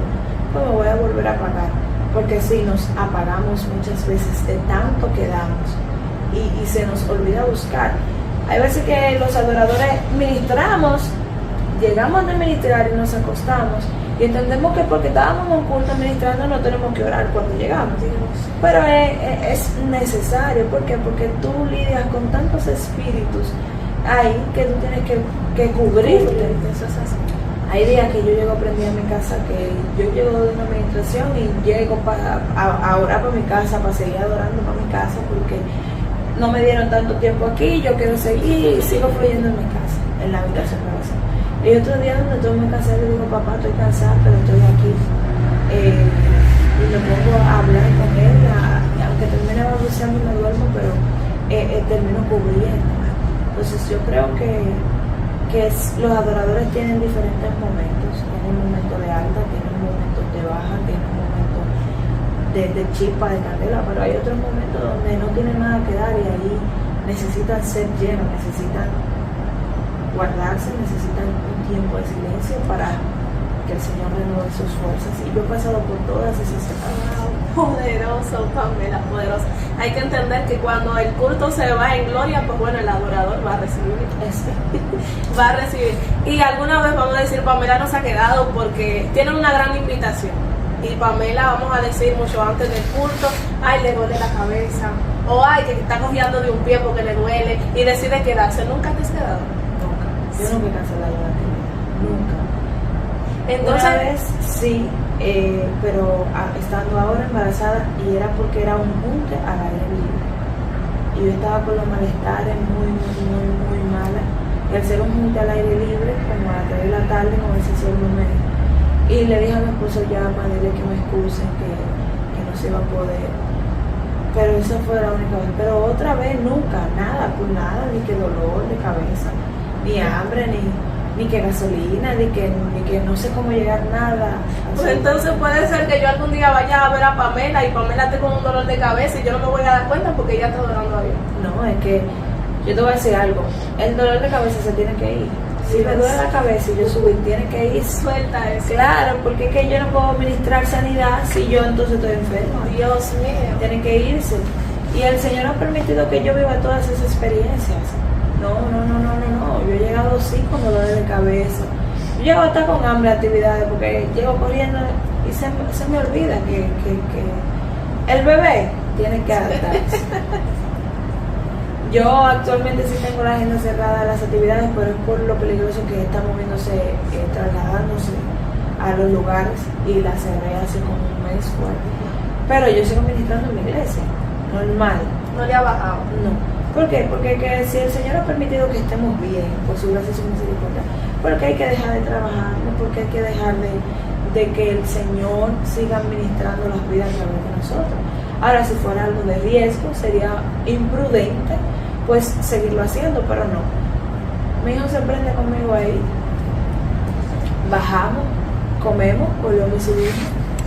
pues me voy a volver a apagar, porque si nos apagamos muchas veces de tanto que damos y se nos olvida buscar. Hay veces que los adoradores ministramos, llegamos de ministrar y nos acostamos y entendemos que porque estábamos en un culto ministrando no tenemos que orar cuando llegamos. Pero es necesario. ¿Por qué? Porque tú lidias con tantos espíritus ahí que tú tienes que cubrirte. Eso es así. Hay días que yo llego a aprender en mi casa, que yo llego de una administración y llego a orar para mi casa, para seguir adorando para mi casa, porque no me dieron tanto tiempo aquí, yo quiero seguir y sigo fluyendo en mi casa, en la habitación de oración. Y otro día donde estoy muy cansada, le digo, papá, estoy cansada, pero estoy aquí. Y me pongo a hablar con él, aunque termine balbuceando y me duermo, pero termino cubriendo. Entonces yo creo que los adoradores tienen diferentes momentos. Tienen momentos de alta, tienen momentos de baja, tienen momentos de chispa, de candela, pero hay otros momentos donde no tienen nada que dar y ahí necesitan ser llenos, necesitan guardarse, necesitan un tiempo de silencio para que el Señor renueve sus fuerzas. Y yo he pasado por todas esas etapas. Poderoso, Pamela, poderoso. Hay que entender que cuando el culto se va en gloria, pues bueno, el adorador va a recibir. Va a recibir. Y alguna vez vamos a decir, Pamela nos ha quedado porque tienen una gran invitación. Y Pamela, vamos a decir mucho antes del culto, ay, le duele la cabeza. O ay, que está cojeando de un pie porque le duele. Y decide quedarse. ¿Nunca te has quedado? Nunca. Yo nunca he cancelado la actividad. Nunca. Entonces, una vez sí, pero estando ahora embarazada, y era porque era un junte al aire libre. Y yo estaba con los malestares muy mala. Y al ser un junte al aire libre, como a las 3 de la tarde, como ese sol no me... Y le dije a mi esposo, llama, dile que me excusen, que no se iba a poder. Pero esa fue la única vez. Pero otra vez nunca, nada, pues nada, ni que dolor de cabeza, ni hambre, ni que gasolina, ni que no sé cómo llegar, nada. pues entonces puede ser que yo algún día vaya a ver a Pamela y Pamela esté con un dolor de cabeza y yo no me voy a dar cuenta porque ella está adorando a Dios. No, es que yo te voy a decir algo. El dolor de cabeza se tiene que ir. Si me duele la cabeza y yo subir, tiene que ir. Suelta eso. Claro, porque es que yo no puedo ministrar sanidad si yo entonces estoy enferma. Dios mío. Tiene que irse. Y el Señor ha permitido que yo viva todas esas experiencias. No. Yo he llegado sí con dolores de cabeza. Yo llego hasta con hambre a actividades porque llego corriendo y se me olvida que el bebé tiene que adaptarse. Yo actualmente sí tengo la agenda cerrada de las actividades, pero es por lo peligroso que está moviéndose, trasladándose a los lugares, y la cerré hace como un mes fuerte. Pero yo sigo ministrando en mi iglesia, normal. No le ha bajado. No. ¿Por qué? Porque que si el Señor ha permitido que estemos bien, por su gracia y su misericordia, porque hay que dejar de trabajar, no porque hay que dejar de que el Señor siga administrando las vidas a través de nosotros. Ahora, si fuera algo de riesgo, sería imprudente pues seguirlo haciendo, pero no. Mi hijo se prende conmigo ahí. Bajamos, comemos, volvemos y subimos.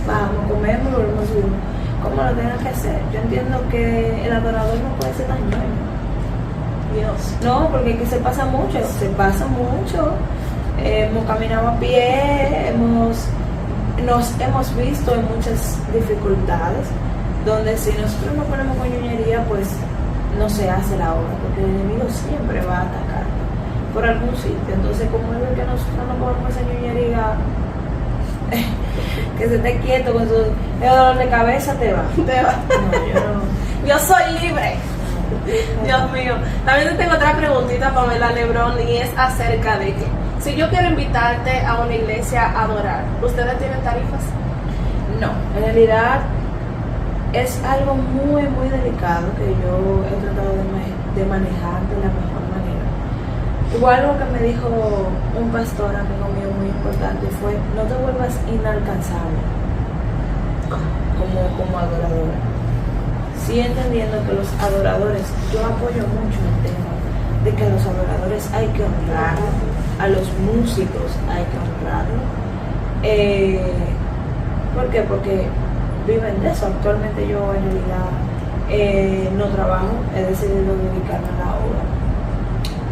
Bajamos, comemos y volvemos y subimos. Como lo tengan que hacer. Yo entiendo que el adorador no puede ser tan ñoño. Dios. No, porque es que se pasa mucho. Hemos caminado a pie, nos hemos visto en muchas dificultades, donde si nosotros nos ponemos con ñoñería, pues no se hace la obra, porque el enemigo siempre va a atacar por algún sitio. Entonces, como es que nosotros no podemos hacer ñoñería, que se esté quieto con su dolor de cabeza, te va. No, yo no. Yo soy libre. Dios mío. También te tengo otra preguntita, Pamela Lebrón, y es acerca de que si yo quiero invitarte a una iglesia a adorar, ¿ustedes tienen tarifas? No, en realidad es algo muy, muy delicado que yo he tratado de manejar de la mejor manera. Igual algo que me dijo un pastor, amigo mío, muy importante fue: no te vuelvas inalcanzable como adoradora. Sí, entendiendo que los adoradores, yo apoyo mucho el tema de que a los adoradores hay que honrarlo, a los músicos hay que honrarlo. ¿Por qué? Porque viven de eso. Actualmente yo en realidad no trabajo, he decidido dedicarme a la obra.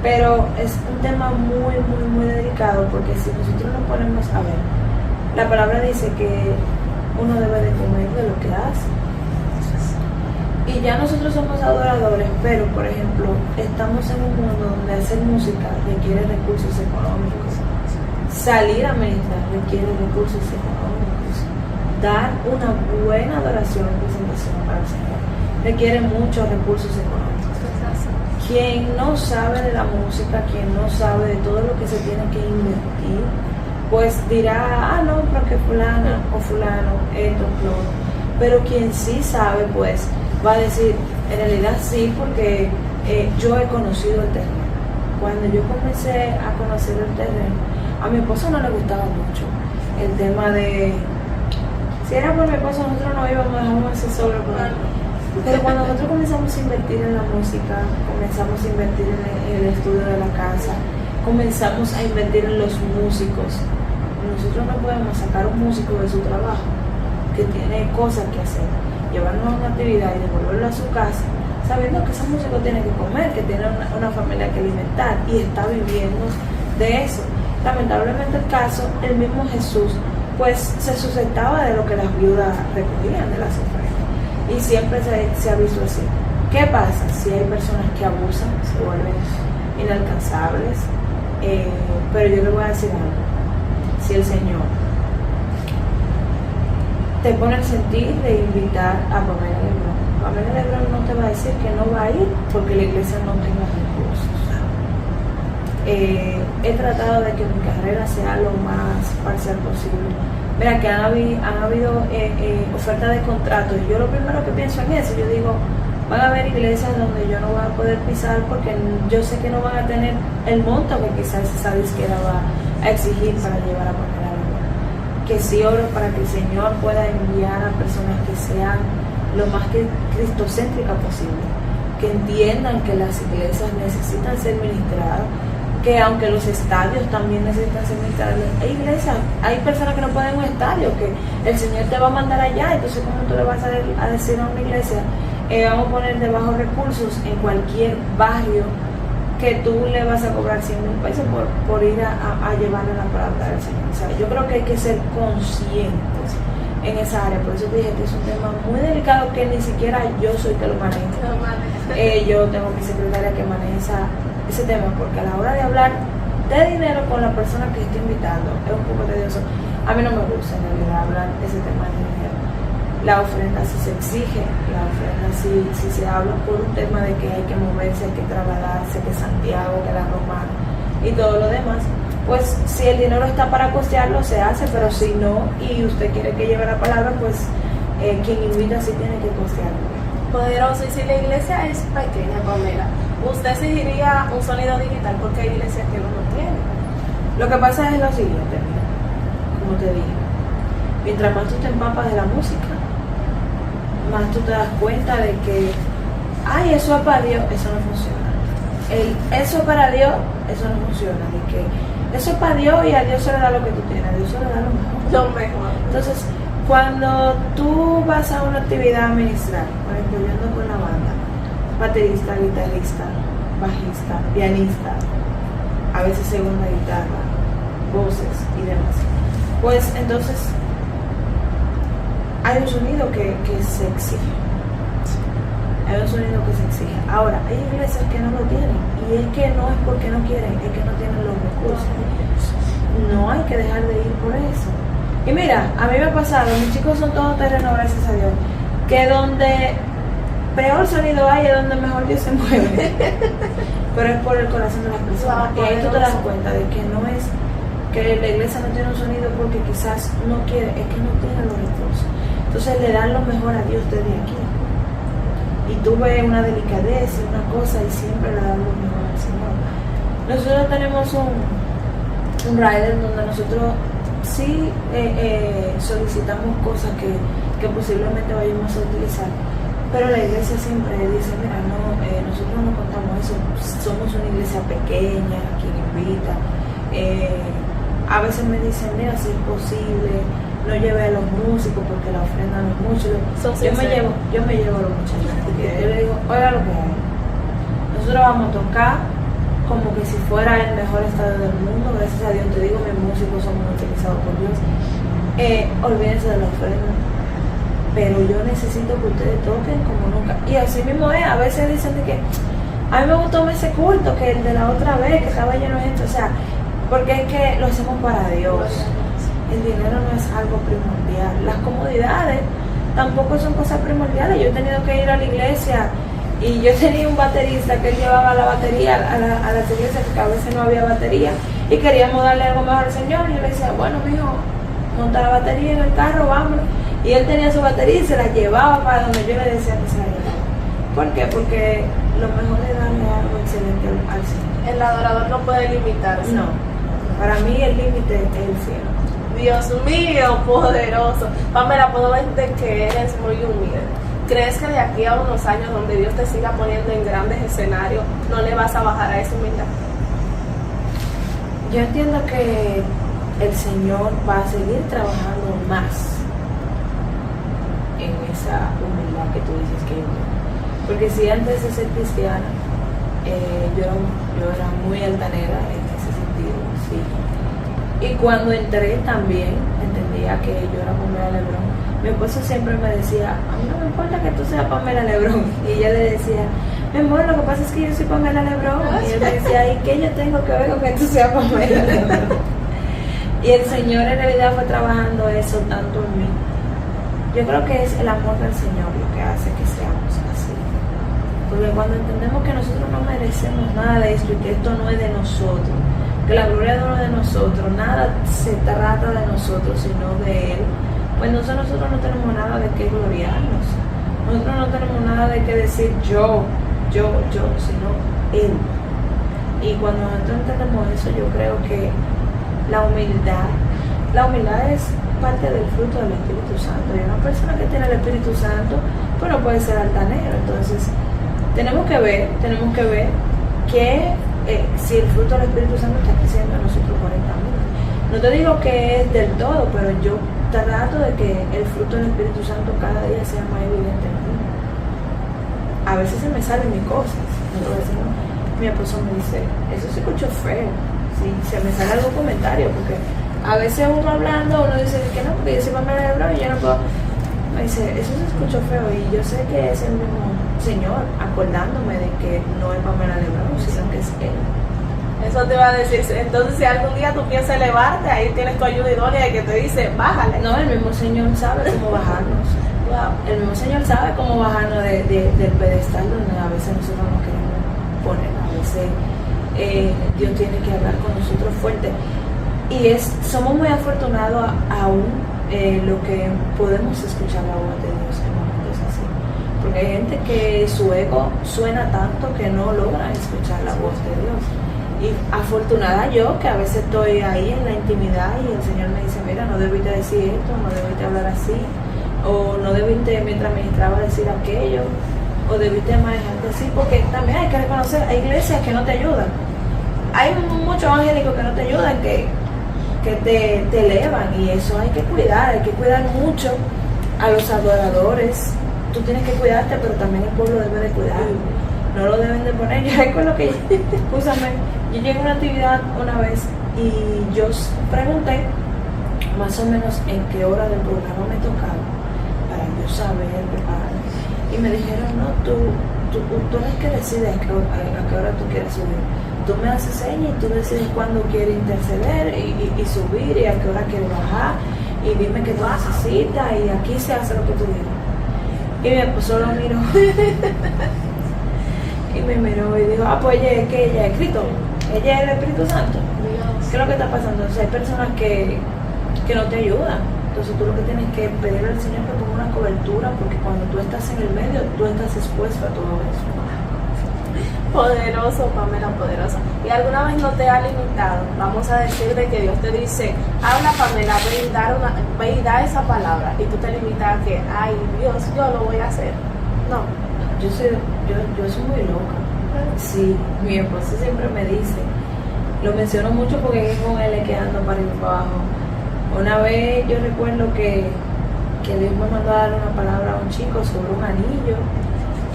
Pero es un tema muy, muy, muy delicado, porque si nosotros nos ponemos a ver, la palabra dice que uno debe de comer de lo que hace. Y ya nosotros somos adoradores, pero por ejemplo, estamos en un mundo donde hacer música requiere recursos económicos. Salir a ministrar requiere recursos económicos. Dar una buena adoración y presentación para el Señor requiere muchos recursos económicos. Quien no sabe de la música, quien no sabe de todo lo que se tiene que invertir, pues dirá: no, porque fulana o fulano, esto, lo otro. Pero quien sí sabe, pues va a decir: en realidad sí, porque yo he conocido el terreno. Cuando yo comencé a conocer el terreno, a mi esposo no le gustaba mucho el tema de, si era por mi esposo, nosotros no íbamos, dejábamos ese solo por ahí. Pero cuando nosotros comenzamos a invertir en la música, comenzamos a invertir en el estudio de la casa, comenzamos a invertir en los músicos. Nosotros no podemos sacar un músico de su trabajo, que tiene cosas que hacer, llevarlo a una actividad y devolverlo a su casa, sabiendo que ese músico tiene que comer, que tiene una familia que alimentar y está viviendo de eso. Lamentablemente el caso, el mismo Jesús pues se sustentaba de lo que las viudas recogían de las ofrendas, y siempre se ha visto así. ¿Qué pasa? Si hay personas que abusan, se vuelven inalcanzables, pero yo le voy a decir algo: si el Señor te pone el sentir de invitar a Pamela Lebrón no te va a decir que no va a ir porque la iglesia no tenga recursos. He tratado de que mi carrera sea lo más parcial posible. Mira que han habido ofertas de contratos, y yo lo primero que pienso en eso, yo digo: van a haber iglesias donde yo no voy a poder pisar porque yo sé que no van a tener el monto que quizás esa disquera va a exigir para llevar a Pamela Lebrón. Que sí oro para que el Señor pueda enviar a personas que sean lo más cristocéntricas posible, que entiendan que las iglesias necesitan ser ministradas, que aunque los estadios también necesitan ser ministrados, hay iglesias, hay personas que no pueden un estadio, que el Señor te va a mandar allá. Entonces, ¿cómo tú le vas a decir a una iglesia: vamos a poner de bajos recursos en cualquier barrio, que tú le vas a cobrar 100,000 pesos por ir a llevarle la palabra del Señor? O sea, yo creo que hay que ser conscientes en esa área. Por eso te dije que es un tema muy delicado, que ni siquiera yo soy que lo manejo. Yo tengo mi secretaria que maneja ese tema, porque a la hora de hablar de dinero con la persona que estoy invitando es un poco tedioso. A mí no me gusta en realidad hablar ese tema de dinero. La ofrenda sí se exige, la ofrenda sí se habla por un tema de que hay que moverse, hay que trasladarse, que Santiago, que la Romana y todo lo demás. Pues si el dinero está para costearlo, se hace, pero si no, y usted quiere que lleve la palabra, pues quien invita sí tiene que costearlo. Poderoso. Y si la iglesia es pequeña, Pamela, ¿usted exigiría un sonido digital? Porque hay iglesias que no lo tienen. Lo que pasa es lo siguiente, como te dije: mientras más tú te empapas de la música, más tú te das cuenta de que eso es para Dios, eso no funciona. Eso es para Dios, eso no funciona. De que eso es para Dios y a Dios se le da lo que tú tienes, a Dios se le da lo mejor. Lo mejor. Entonces, cuando tú vas a una actividad a ministrar, por ejemplo, yo ando con la banda, baterista, guitarrista, bajista, pianista, a veces segunda guitarra, voces y demás, pues entonces hay un sonido que se exige. Hay un sonido que se exige. Ahora, hay iglesias que no lo tienen, y es que no es porque no quieren, es que no tienen los recursos. No hay que dejar de ir por eso. Y mira, a mí me ha pasado, mis chicos son todos terreno, gracias a Dios, que donde peor sonido hay es donde mejor Dios se mueve. Pero es por el corazón de las personas. Y ahí tú te das cuenta de que no es que la iglesia no tiene un sonido porque quizás no quiere, es que no tiene los recursos. Entonces le dan lo mejor a Dios desde aquí. Y tú ves una delicadeza, una cosa, y siempre le dan lo mejor al Señor. Nosotros tenemos un rider donde nosotros sí solicitamos cosas que posiblemente vayamos a utilizar, pero la iglesia siempre dice, mira, no, nosotros no contamos eso, somos una iglesia pequeña, quien invita. A veces me dicen, mira, si es posible, no lleve a los músicos porque la ofrenda no es mucho. Yo me llevo a los muchachos, porque yo le digo, oiga lo que hay. Nosotros vamos a tocar como que si fuera el mejor estadio del mundo, gracias a Dios, te digo, mis músicos son muy utilizados por Dios. Olvídense de la ofrenda, pero yo necesito que ustedes toquen como nunca. Y así mismo es, a veces dicen de que a mí me gustó más ese culto que el de la otra vez, que estaba lleno de gente, o sea, porque es que lo hacemos para Dios. El dinero no es algo primordial, las comodidades tampoco son cosas primordiales. Yo he tenido que ir a la iglesia y yo tenía un baterista que él llevaba la batería a las iglesias porque a veces no había batería y queríamos darle algo mejor al Señor, y yo le decía, bueno, mijo, monta la batería en el carro, vámonos. Y él tenía su batería y se la llevaba para donde yo le decía que se la llevaba. ¿Por qué? Porque lo mejor es darle algo excelente al Señor. El adorador no puede limitarse. No, para mí el límite es el cielo. Dios mío, poderoso. Pamela, puedo ver que eres muy humilde. ¿Crees que de aquí a unos años donde Dios te siga poniendo en grandes escenarios, no le vas a bajar a esa humildad? Yo entiendo que el Señor va a seguir trabajando más en esa humildad que tú dices que yo tengo. Porque si antes de ser cristiana, yo era muy altanera en ese sentido, sí. Y cuando entré también entendía que yo era Pamela Lebrón. Mi esposo siempre me decía, a mí no me importa que tú seas Pamela Lebrón. Y yo le decía, mi amor, lo que pasa es que yo soy Pamela Lebrón. Y él me decía, ¿y qué yo tengo que ver con que tú seas Pamela Lebrón? Y el Señor en realidad fue trabajando eso tanto en mí. Yo creo que es el amor del Señor lo que hace que seamos así. Porque cuando entendemos que nosotros no merecemos nada de esto y que esto no es de nosotros, que la gloria no es de nosotros, nada se trata de nosotros sino de Él, pues entonces nosotros no tenemos nada de qué gloriarnos. Nosotros no tenemos nada de qué decir yo, sino Él. Y cuando nosotros entendemos eso, yo creo que la humildad es parte del fruto del Espíritu Santo. Y una persona que tiene el Espíritu Santo, pues no puede ser altanero. Entonces, tenemos que ver que si el fruto del Espíritu Santo está creciendo en nosotros correctamente. No te digo que es del todo, pero yo trato de que el fruto del Espíritu Santo cada día sea más evidente en mí. A veces se me salen mis cosas. Entonces, mi esposo me dice, eso se escuchó feo. Si se me sale algún comentario, porque a veces uno hablando, uno dice que no, porque yo soy Pamela Lebrón y yo no puedo. Me dice, eso se escuchó feo, y yo sé que es el mismo Señor acordándome de que no es Pamela Lebrón, sino que es Él. Eso te iba a decir. Entonces, si algún día tú piensas elevarte, ahí tienes tu ayuda idónea y que te dice, bájale. No, el mismo Señor sabe cómo bajarnos. Wow. El mismo Señor sabe cómo bajarnos del pedestal donde a veces nosotros nos queremos poner. A veces Dios tiene que hablar con nosotros fuerte. Y somos muy afortunados aún lo que podemos escuchar la voz de Dios en momentos así. Porque hay gente que su ego suena tanto que no logra escuchar la voz de Dios. Y afortunada yo, que a veces estoy ahí en la intimidad y el Señor me dice, mira, no debiste decir esto, no debiste hablar así, o no debiste mientras ministraba decir aquello, o debiste manejarte así, porque también hay que reconocer, hay iglesias que no te ayudan. Hay muchos evangélicos que no te ayudan, que te elevan, y eso hay que cuidar mucho a los adoradores. Tú tienes que cuidarte, pero también el pueblo debe de cuidar. No lo deben de poner. Yo recuerdo que yo llegué a una actividad una vez y yo pregunté más o menos en qué hora del programa me tocaba para yo saber prepararme. Y me dijeron, no, tú eres que decides a qué hora tú quieres subir. Tú me haces señas y tú decides cuándo quieres interceder y subir y a qué hora quieres bajar, y dime qué tú necesitas y aquí se hace lo que tú digas. Y mi esposo lo miró y me miró y dijo, pues ella es Cristo, ella es el Espíritu Santo. ¿Qué es lo que está pasando? Entonces hay personas que no te ayudan, Entonces tú lo que tienes que pedirle al Señor que ponga una cobertura, porque cuando tú estás en el medio, tú estás expuesto a todo eso. Poderoso, Pamela, poderoso. ¿Y alguna vez no te ha limitado? Vamos a decir de que Dios te dice, habla, Pamela, ve y da esa palabra. Y tú te limitas a que, ay, Dios, yo lo voy a hacer. No. Yo soy muy loca. Sí, mi esposo siempre me dice, lo menciono mucho porque es con él que ando para ir para abajo. Una vez yo recuerdo que Dios me mandó a dar una palabra a un chico sobre un anillo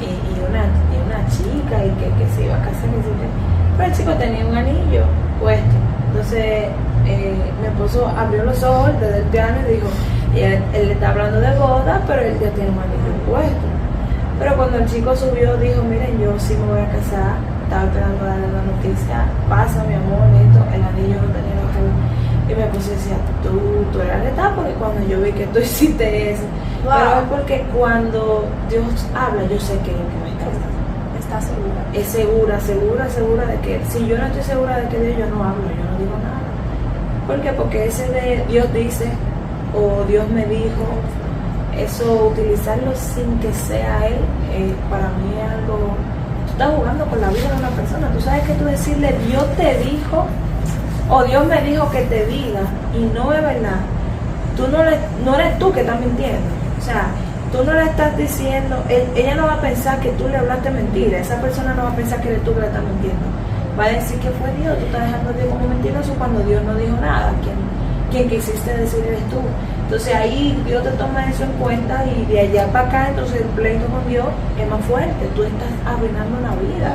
y una chica y que se iba a casar. Pero el chico tenía un anillo puesto. Entonces mi esposo abrió los ojos desde el piano y dijo, él le está hablando de boda, pero él ya tiene un anillo puesto. Pero cuando el chico subió, dijo, miren, yo sí me voy a casar. Estaba esperando darle la noticia, pasa mi amor, esto, el anillo no tenía nada que ver. Y mi esposo decía, tú eras letal, porque cuando yo vi que tú hiciste eso. Wow. Pero es porque cuando Dios habla, yo sé que es lo que me está hablando. ¿Estás segura? Es segura de que, si yo no estoy segura de que Dios, yo no hablo, yo no digo nada. ¿Por qué? Porque ese de Dios dice, o Dios me dijo, eso, utilizarlo sin que sea él, para mí es algo, tú estás jugando con la vida de una persona. Tú sabes que tú decirle, Dios te dijo, o Dios me dijo que te diga, y no es verdad. No eres tú que estás mintiendo. O sea, tú no le estás diciendo, ella no va a pensar que tú le hablaste mentira. Esa persona no va a pensar que eres tú que le estás mintiendo. Va a decir que fue Dios. Tú estás dejando a Dios como mentiroso cuando Dios no dijo nada. Quien quisiste decir eres tú. Entonces ahí Dios te toma eso en cuenta, y de allá para acá entonces el pleito con Dios es más fuerte. Tú estás arruinando una vida,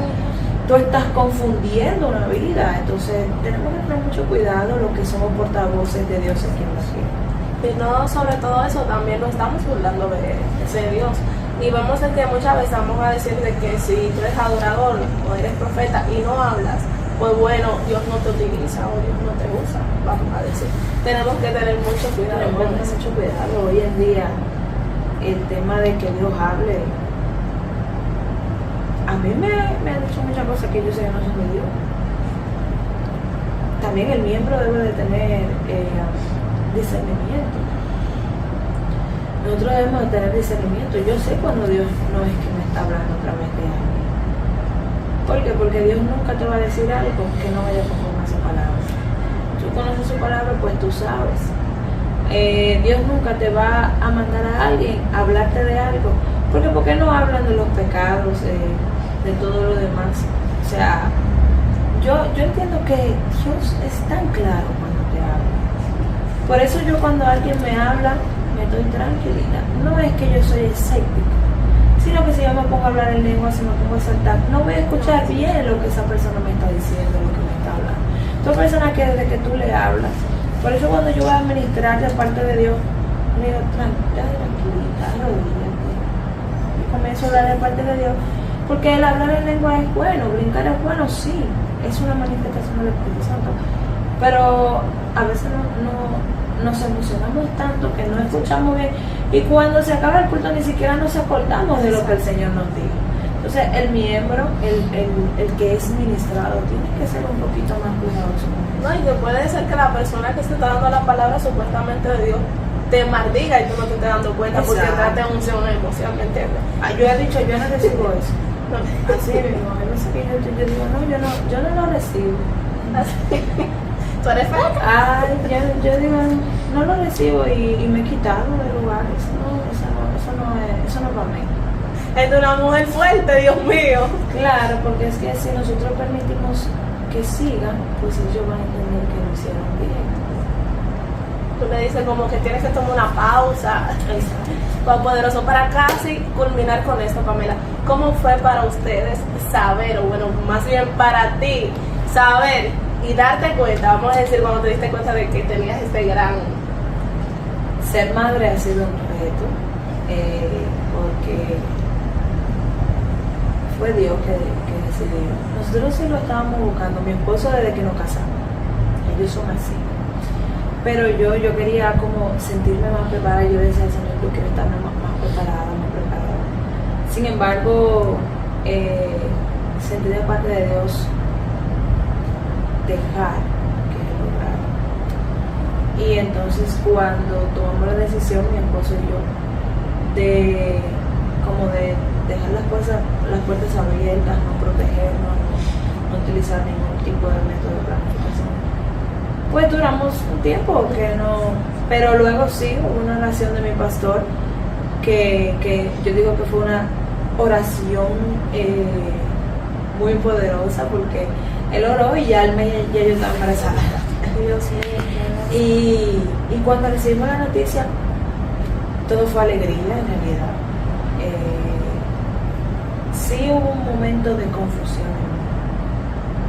tú estás confundiendo una vida. Entonces tenemos que tener mucho cuidado los que somos portavoces de Dios aquí en la tierra. Y no, sobre todo eso, también nos estamos burlando de ese Dios. Y vamos a que muchas veces vamos a decir de que si tú eres adorador o eres profeta y no hablas, pues bueno, Dios no te utiliza o Dios no te usa, vamos a decir. Tenemos que tener mucho cuidado. Mucho cuidado. Hoy en día, el tema de que Dios hable, a mí me han dicho muchas cosas que yo sé que no son de Dios. También el miembro debe de tener discernimiento. Nosotros debemos de tener discernimiento. Yo sé cuando Dios no es que me está hablando a través de alguien. ¿Por qué? Porque Dios nunca te va a decir algo que no vaya conforme a su palabra. Tú conoces su palabra, pues tú sabes. Dios nunca te va a mandar a alguien a hablarte de algo. ¿Por qué no hablan de los pecados, de todo lo demás? O sea, yo entiendo que Dios es tan claro cuando te habla. Por eso yo cuando alguien me habla, me estoy tranquilita. No es que yo soy escéptica, sino que si yo me pongo a hablar en lengua, si me pongo a saltar, no voy a escuchar bien lo que esa persona me está diciendo, lo que me está hablando. Son personas que desde que tú le hablas, por eso cuando yo voy a administrar de parte de Dios, le digo, tranquilita, arrodíllate. Y comienzo a hablar de parte de Dios, porque el hablar en lengua es bueno, brincar es bueno, sí, es una manifestación del Espíritu Santo, pero a veces nos emocionamos tanto que no escuchamos bien, y cuando se acaba el culto ni siquiera nos acordamos de lo que el Señor nos dijo. Entonces el miembro, el que es ministrado, tiene que ser un poquito más cuidadoso. No, y que puede ser que la persona que se está dando la palabra supuestamente de Dios te maldiga y tú no te estés dando cuenta. Exacto. Porque trate de unción una emoción, ¿me entiendes? Yo he dicho, yo no recibo eso. No. Así mismo, hay veces que yo digo, no, yo no lo recibo. Así. ¿Tú eres fea? Ay, yo digo, no lo recibo y me he quitado de lugares. No, eso no es para mí. Es de una mujer fuerte, Dios mío. Claro, porque es que si nosotros permitimos que sigan, pues ellos van a entender que lo hicieron bien. Tú le dices como que tienes que tomar una pausa. Pues poderoso, para casi culminar con esto, Pamela, ¿cómo fue para ustedes saber, o bueno, más bien para ti, saber y darte cuenta, vamos a decir, cuando te diste cuenta de que tenías este gran... Ser madre ha sido un reto, porque fue Dios que decidió. Nosotros sí lo estábamos buscando, mi esposo desde que nos casamos, ellos son así. Pero yo quería como sentirme más preparada. Yo decía, Señor, yo quiero estar más preparada, más preparada. Sin embargo, sentí de parte de Dios dejar que Él lograra. Y entonces cuando tomamos la decisión, mi esposo y yo, de dejar las puertas abiertas, no protegernos, no utilizar ningún tipo de método de planificación, pues duramos un tiempo que no, pero luego sí hubo una oración de mi pastor que yo digo que fue una oración muy poderosa, porque él oró y ya yo estaba embarazada. Dios mío. Y cuando recibimos la noticia, todo fue alegría en realidad. Sí hubo un momento de confusión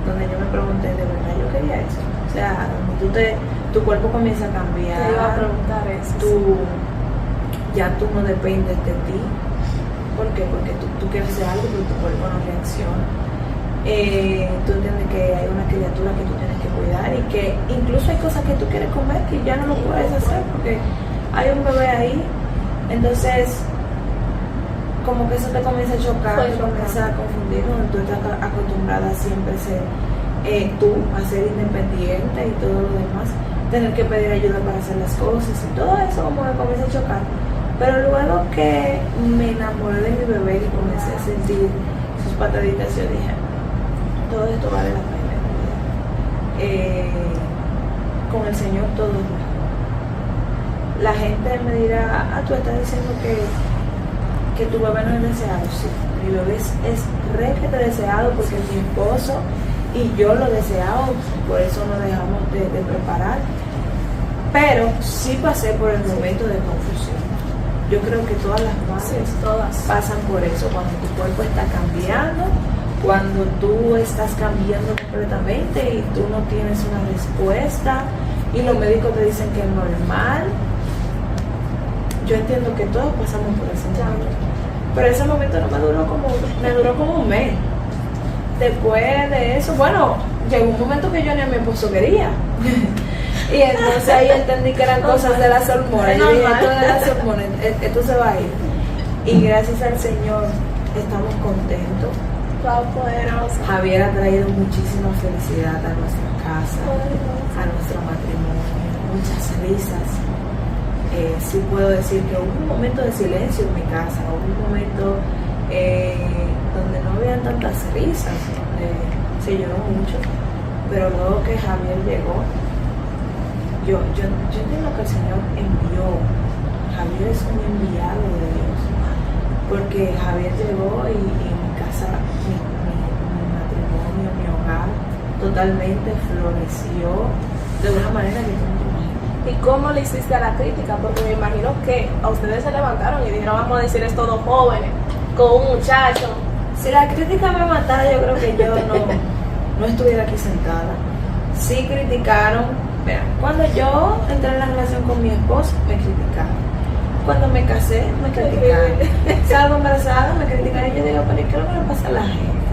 donde yo me pregunté, ¿de verdad yo quería eso? O sea, donde tu cuerpo comienza a cambiar. Te iba a preguntar eso. Ya tú no dependes de ti. ¿Por qué? Porque tú quieres hacer algo, pero tu cuerpo no reacciona. Tú entiendes que hay una criatura que tú tienes que cuidar y que incluso hay cosas que tú quieres comer que ya no lo puedes hacer porque hay un bebé ahí. Entonces, como que eso te comienza a chocar, te comienza a confundir, donde tú estás acostumbrada a siempre ser tú, a ser independiente y todo lo demás, tener que pedir ayuda para hacer las cosas y todo eso como que comienza a chocar. Pero luego que me enamoré de mi bebé y comencé a sentir sus pataditas, yo dije, todo esto vale la pena. Con el Señor todo es bueno. La gente me dirá, tú estás diciendo que tu bebé no es deseado. Sí, mi bebé es requete deseado porque mi esposo y yo lo deseamos, por eso nos dejamos de preparar. Pero sí pasé por el momento de confusión. Yo creo que todas las madres pasan por eso, cuando tu cuerpo está cambiando, cuando tú estás cambiando completamente y tú no tienes una respuesta y los médicos te dicen que es normal. Yo entiendo que todos pasamos por ese momento, pero ese momento no me duró como un mes. Después de eso, bueno, llegó un momento que yo ni a mi esposo quería. Y entonces ahí entendí que eran cosas de las hormonas. Yo dije, esto de las hormonas, esto se va a ir. Y gracias al Señor estamos contentos. Javier ha traído muchísima felicidad a nuestra casa, a nuestro matrimonio, muchas risas. Sí puedo decir que hubo un momento de silencio en mi casa, hubo un momento donde no había tantas risas, donde se lloró mucho, pero luego que Javier llegó, yo entiendo que el Señor envió. Javier es un enviado de Dios, porque Javier llegó y mi casa, mi matrimonio, mi hogar totalmente floreció de una manera que tú no te imaginas. ¿Y cómo le hiciste a la crítica? Porque me imagino que a ustedes se levantaron y dijeron, vamos a decir, es todos jóvenes, con un muchacho. Si la crítica me matara, yo creo que yo no estuviera aquí sentada. Sí criticaron. Mira, cuando yo entré en la relación con mi esposo, me criticaron. Cuando me casé, me criticaron. Salgo embarazada, me criticaron. Y yo digo, pero ¿qué es lo que le pasa a la gente?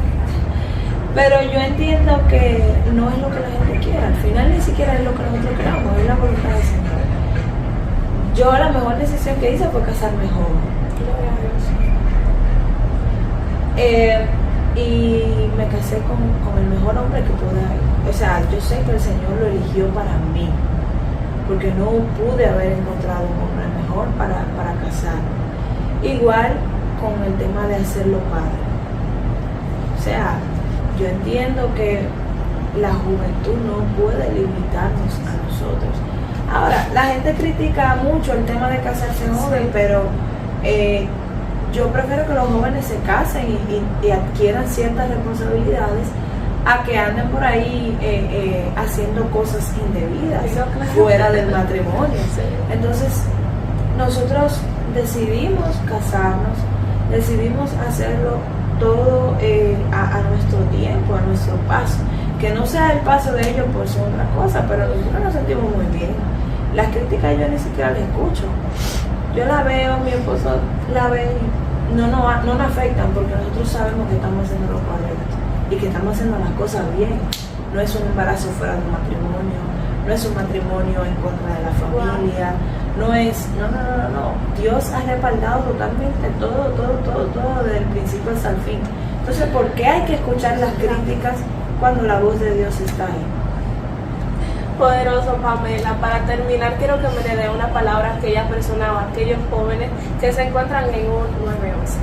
Pero yo entiendo que no es lo que la gente quiere. Al final ni siquiera es lo que nosotros queramos, es la voluntad del Señor. Yo la mejor decisión que hice fue casarme joven. Y me casé con el mejor hombre que pude haber. O sea, yo sé que el Señor lo eligió para mí, porque no pude haber encontrado un hombre mejor para casarme. Igual con el tema de hacerlo padre. O sea, yo entiendo que la juventud no puede limitarnos a nosotros. Ahora, la gente critica mucho el tema de casarse joven, pero yo prefiero que los jóvenes se casen y adquieran ciertas responsabilidades a que anden por ahí haciendo cosas indebidas fuera del matrimonio. Entonces, nosotros decidimos casarnos, decidimos hacerlo todo a nuestro tiempo, a nuestro paso. Que no sea el paso de ellos por ser otra cosa, pero nosotros nos sentimos muy bien. Las críticas yo ni siquiera las escucho. Yo la veo, mi esposo la ve y no nos afectan porque nosotros sabemos que estamos haciendo lo correcto y que estamos haciendo las cosas bien. No es un embarazo fuera del matrimonio, no es un matrimonio en contra de la familia, no es, no. Dios ha respaldado totalmente todo desde el principio hasta el fin. Entonces, ¿por qué hay que escuchar las críticas cuando la voz de Dios está ahí? Poderoso, Pamela. Para terminar, quiero que me le dé una palabra a aquellas personas o a aquellos jóvenes que se encuentran en un 911.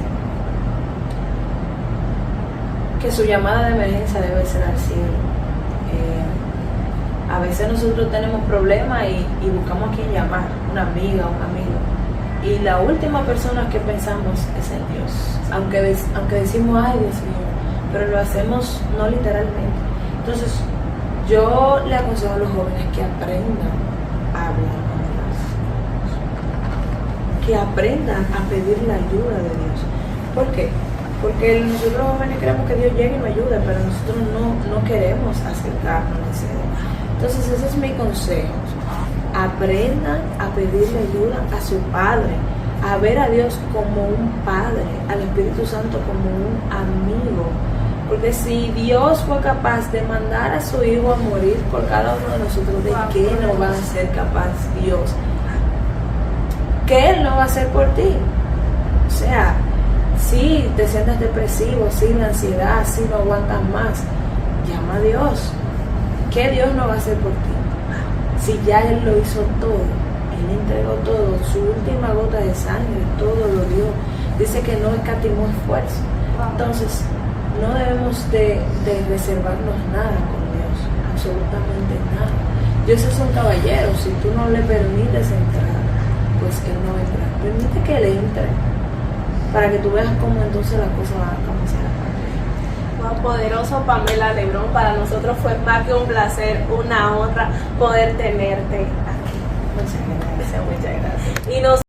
Que su llamada de emergencia debe ser al cielo. A veces nosotros tenemos problemas y buscamos a quien llamar, una amiga, un amigo. Y la última persona que pensamos es en Dios. Aunque decimos, ay Dios mío, pero lo hacemos no literalmente. Entonces, yo le aconsejo a los jóvenes que aprendan a hablar con Dios. Que aprendan a pedir la ayuda de Dios. ¿Por qué? Porque nosotros los jóvenes queremos que Dios llegue y nos ayude, pero nosotros no queremos acercarnos en serio. Entonces ese es mi consejo. Aprendan a pedirle ayuda a su Padre, a ver a Dios como un Padre, al Espíritu Santo como un amigo. Porque si Dios fue capaz de mandar a su Hijo a morir por cada uno de nosotros, ¿de qué no va a ser capaz Dios? ¿Qué Él no va a hacer por ti? O sea, si te sientes depresivo, si la ansiedad, si no aguantas más, llama a Dios. ¿Qué Dios no va a hacer por ti? Si ya Él lo hizo todo, Él entregó todo, su última gota de sangre, todo lo dio. Dice que no escatimó esfuerzo. Entonces, no debemos de reservarnos nada con Dios, absolutamente nada. Dios es un caballero, si tú no le permites entrar, pues Él no entra. Permite que Él entre, para que tú veas cómo entonces las cosas van a comenzar. Wow, poderoso Pamela Lebrón, para nosotros fue más que un placer, una honra poder tenerte aquí. Muchas gracias. Muchas gracias. Y nos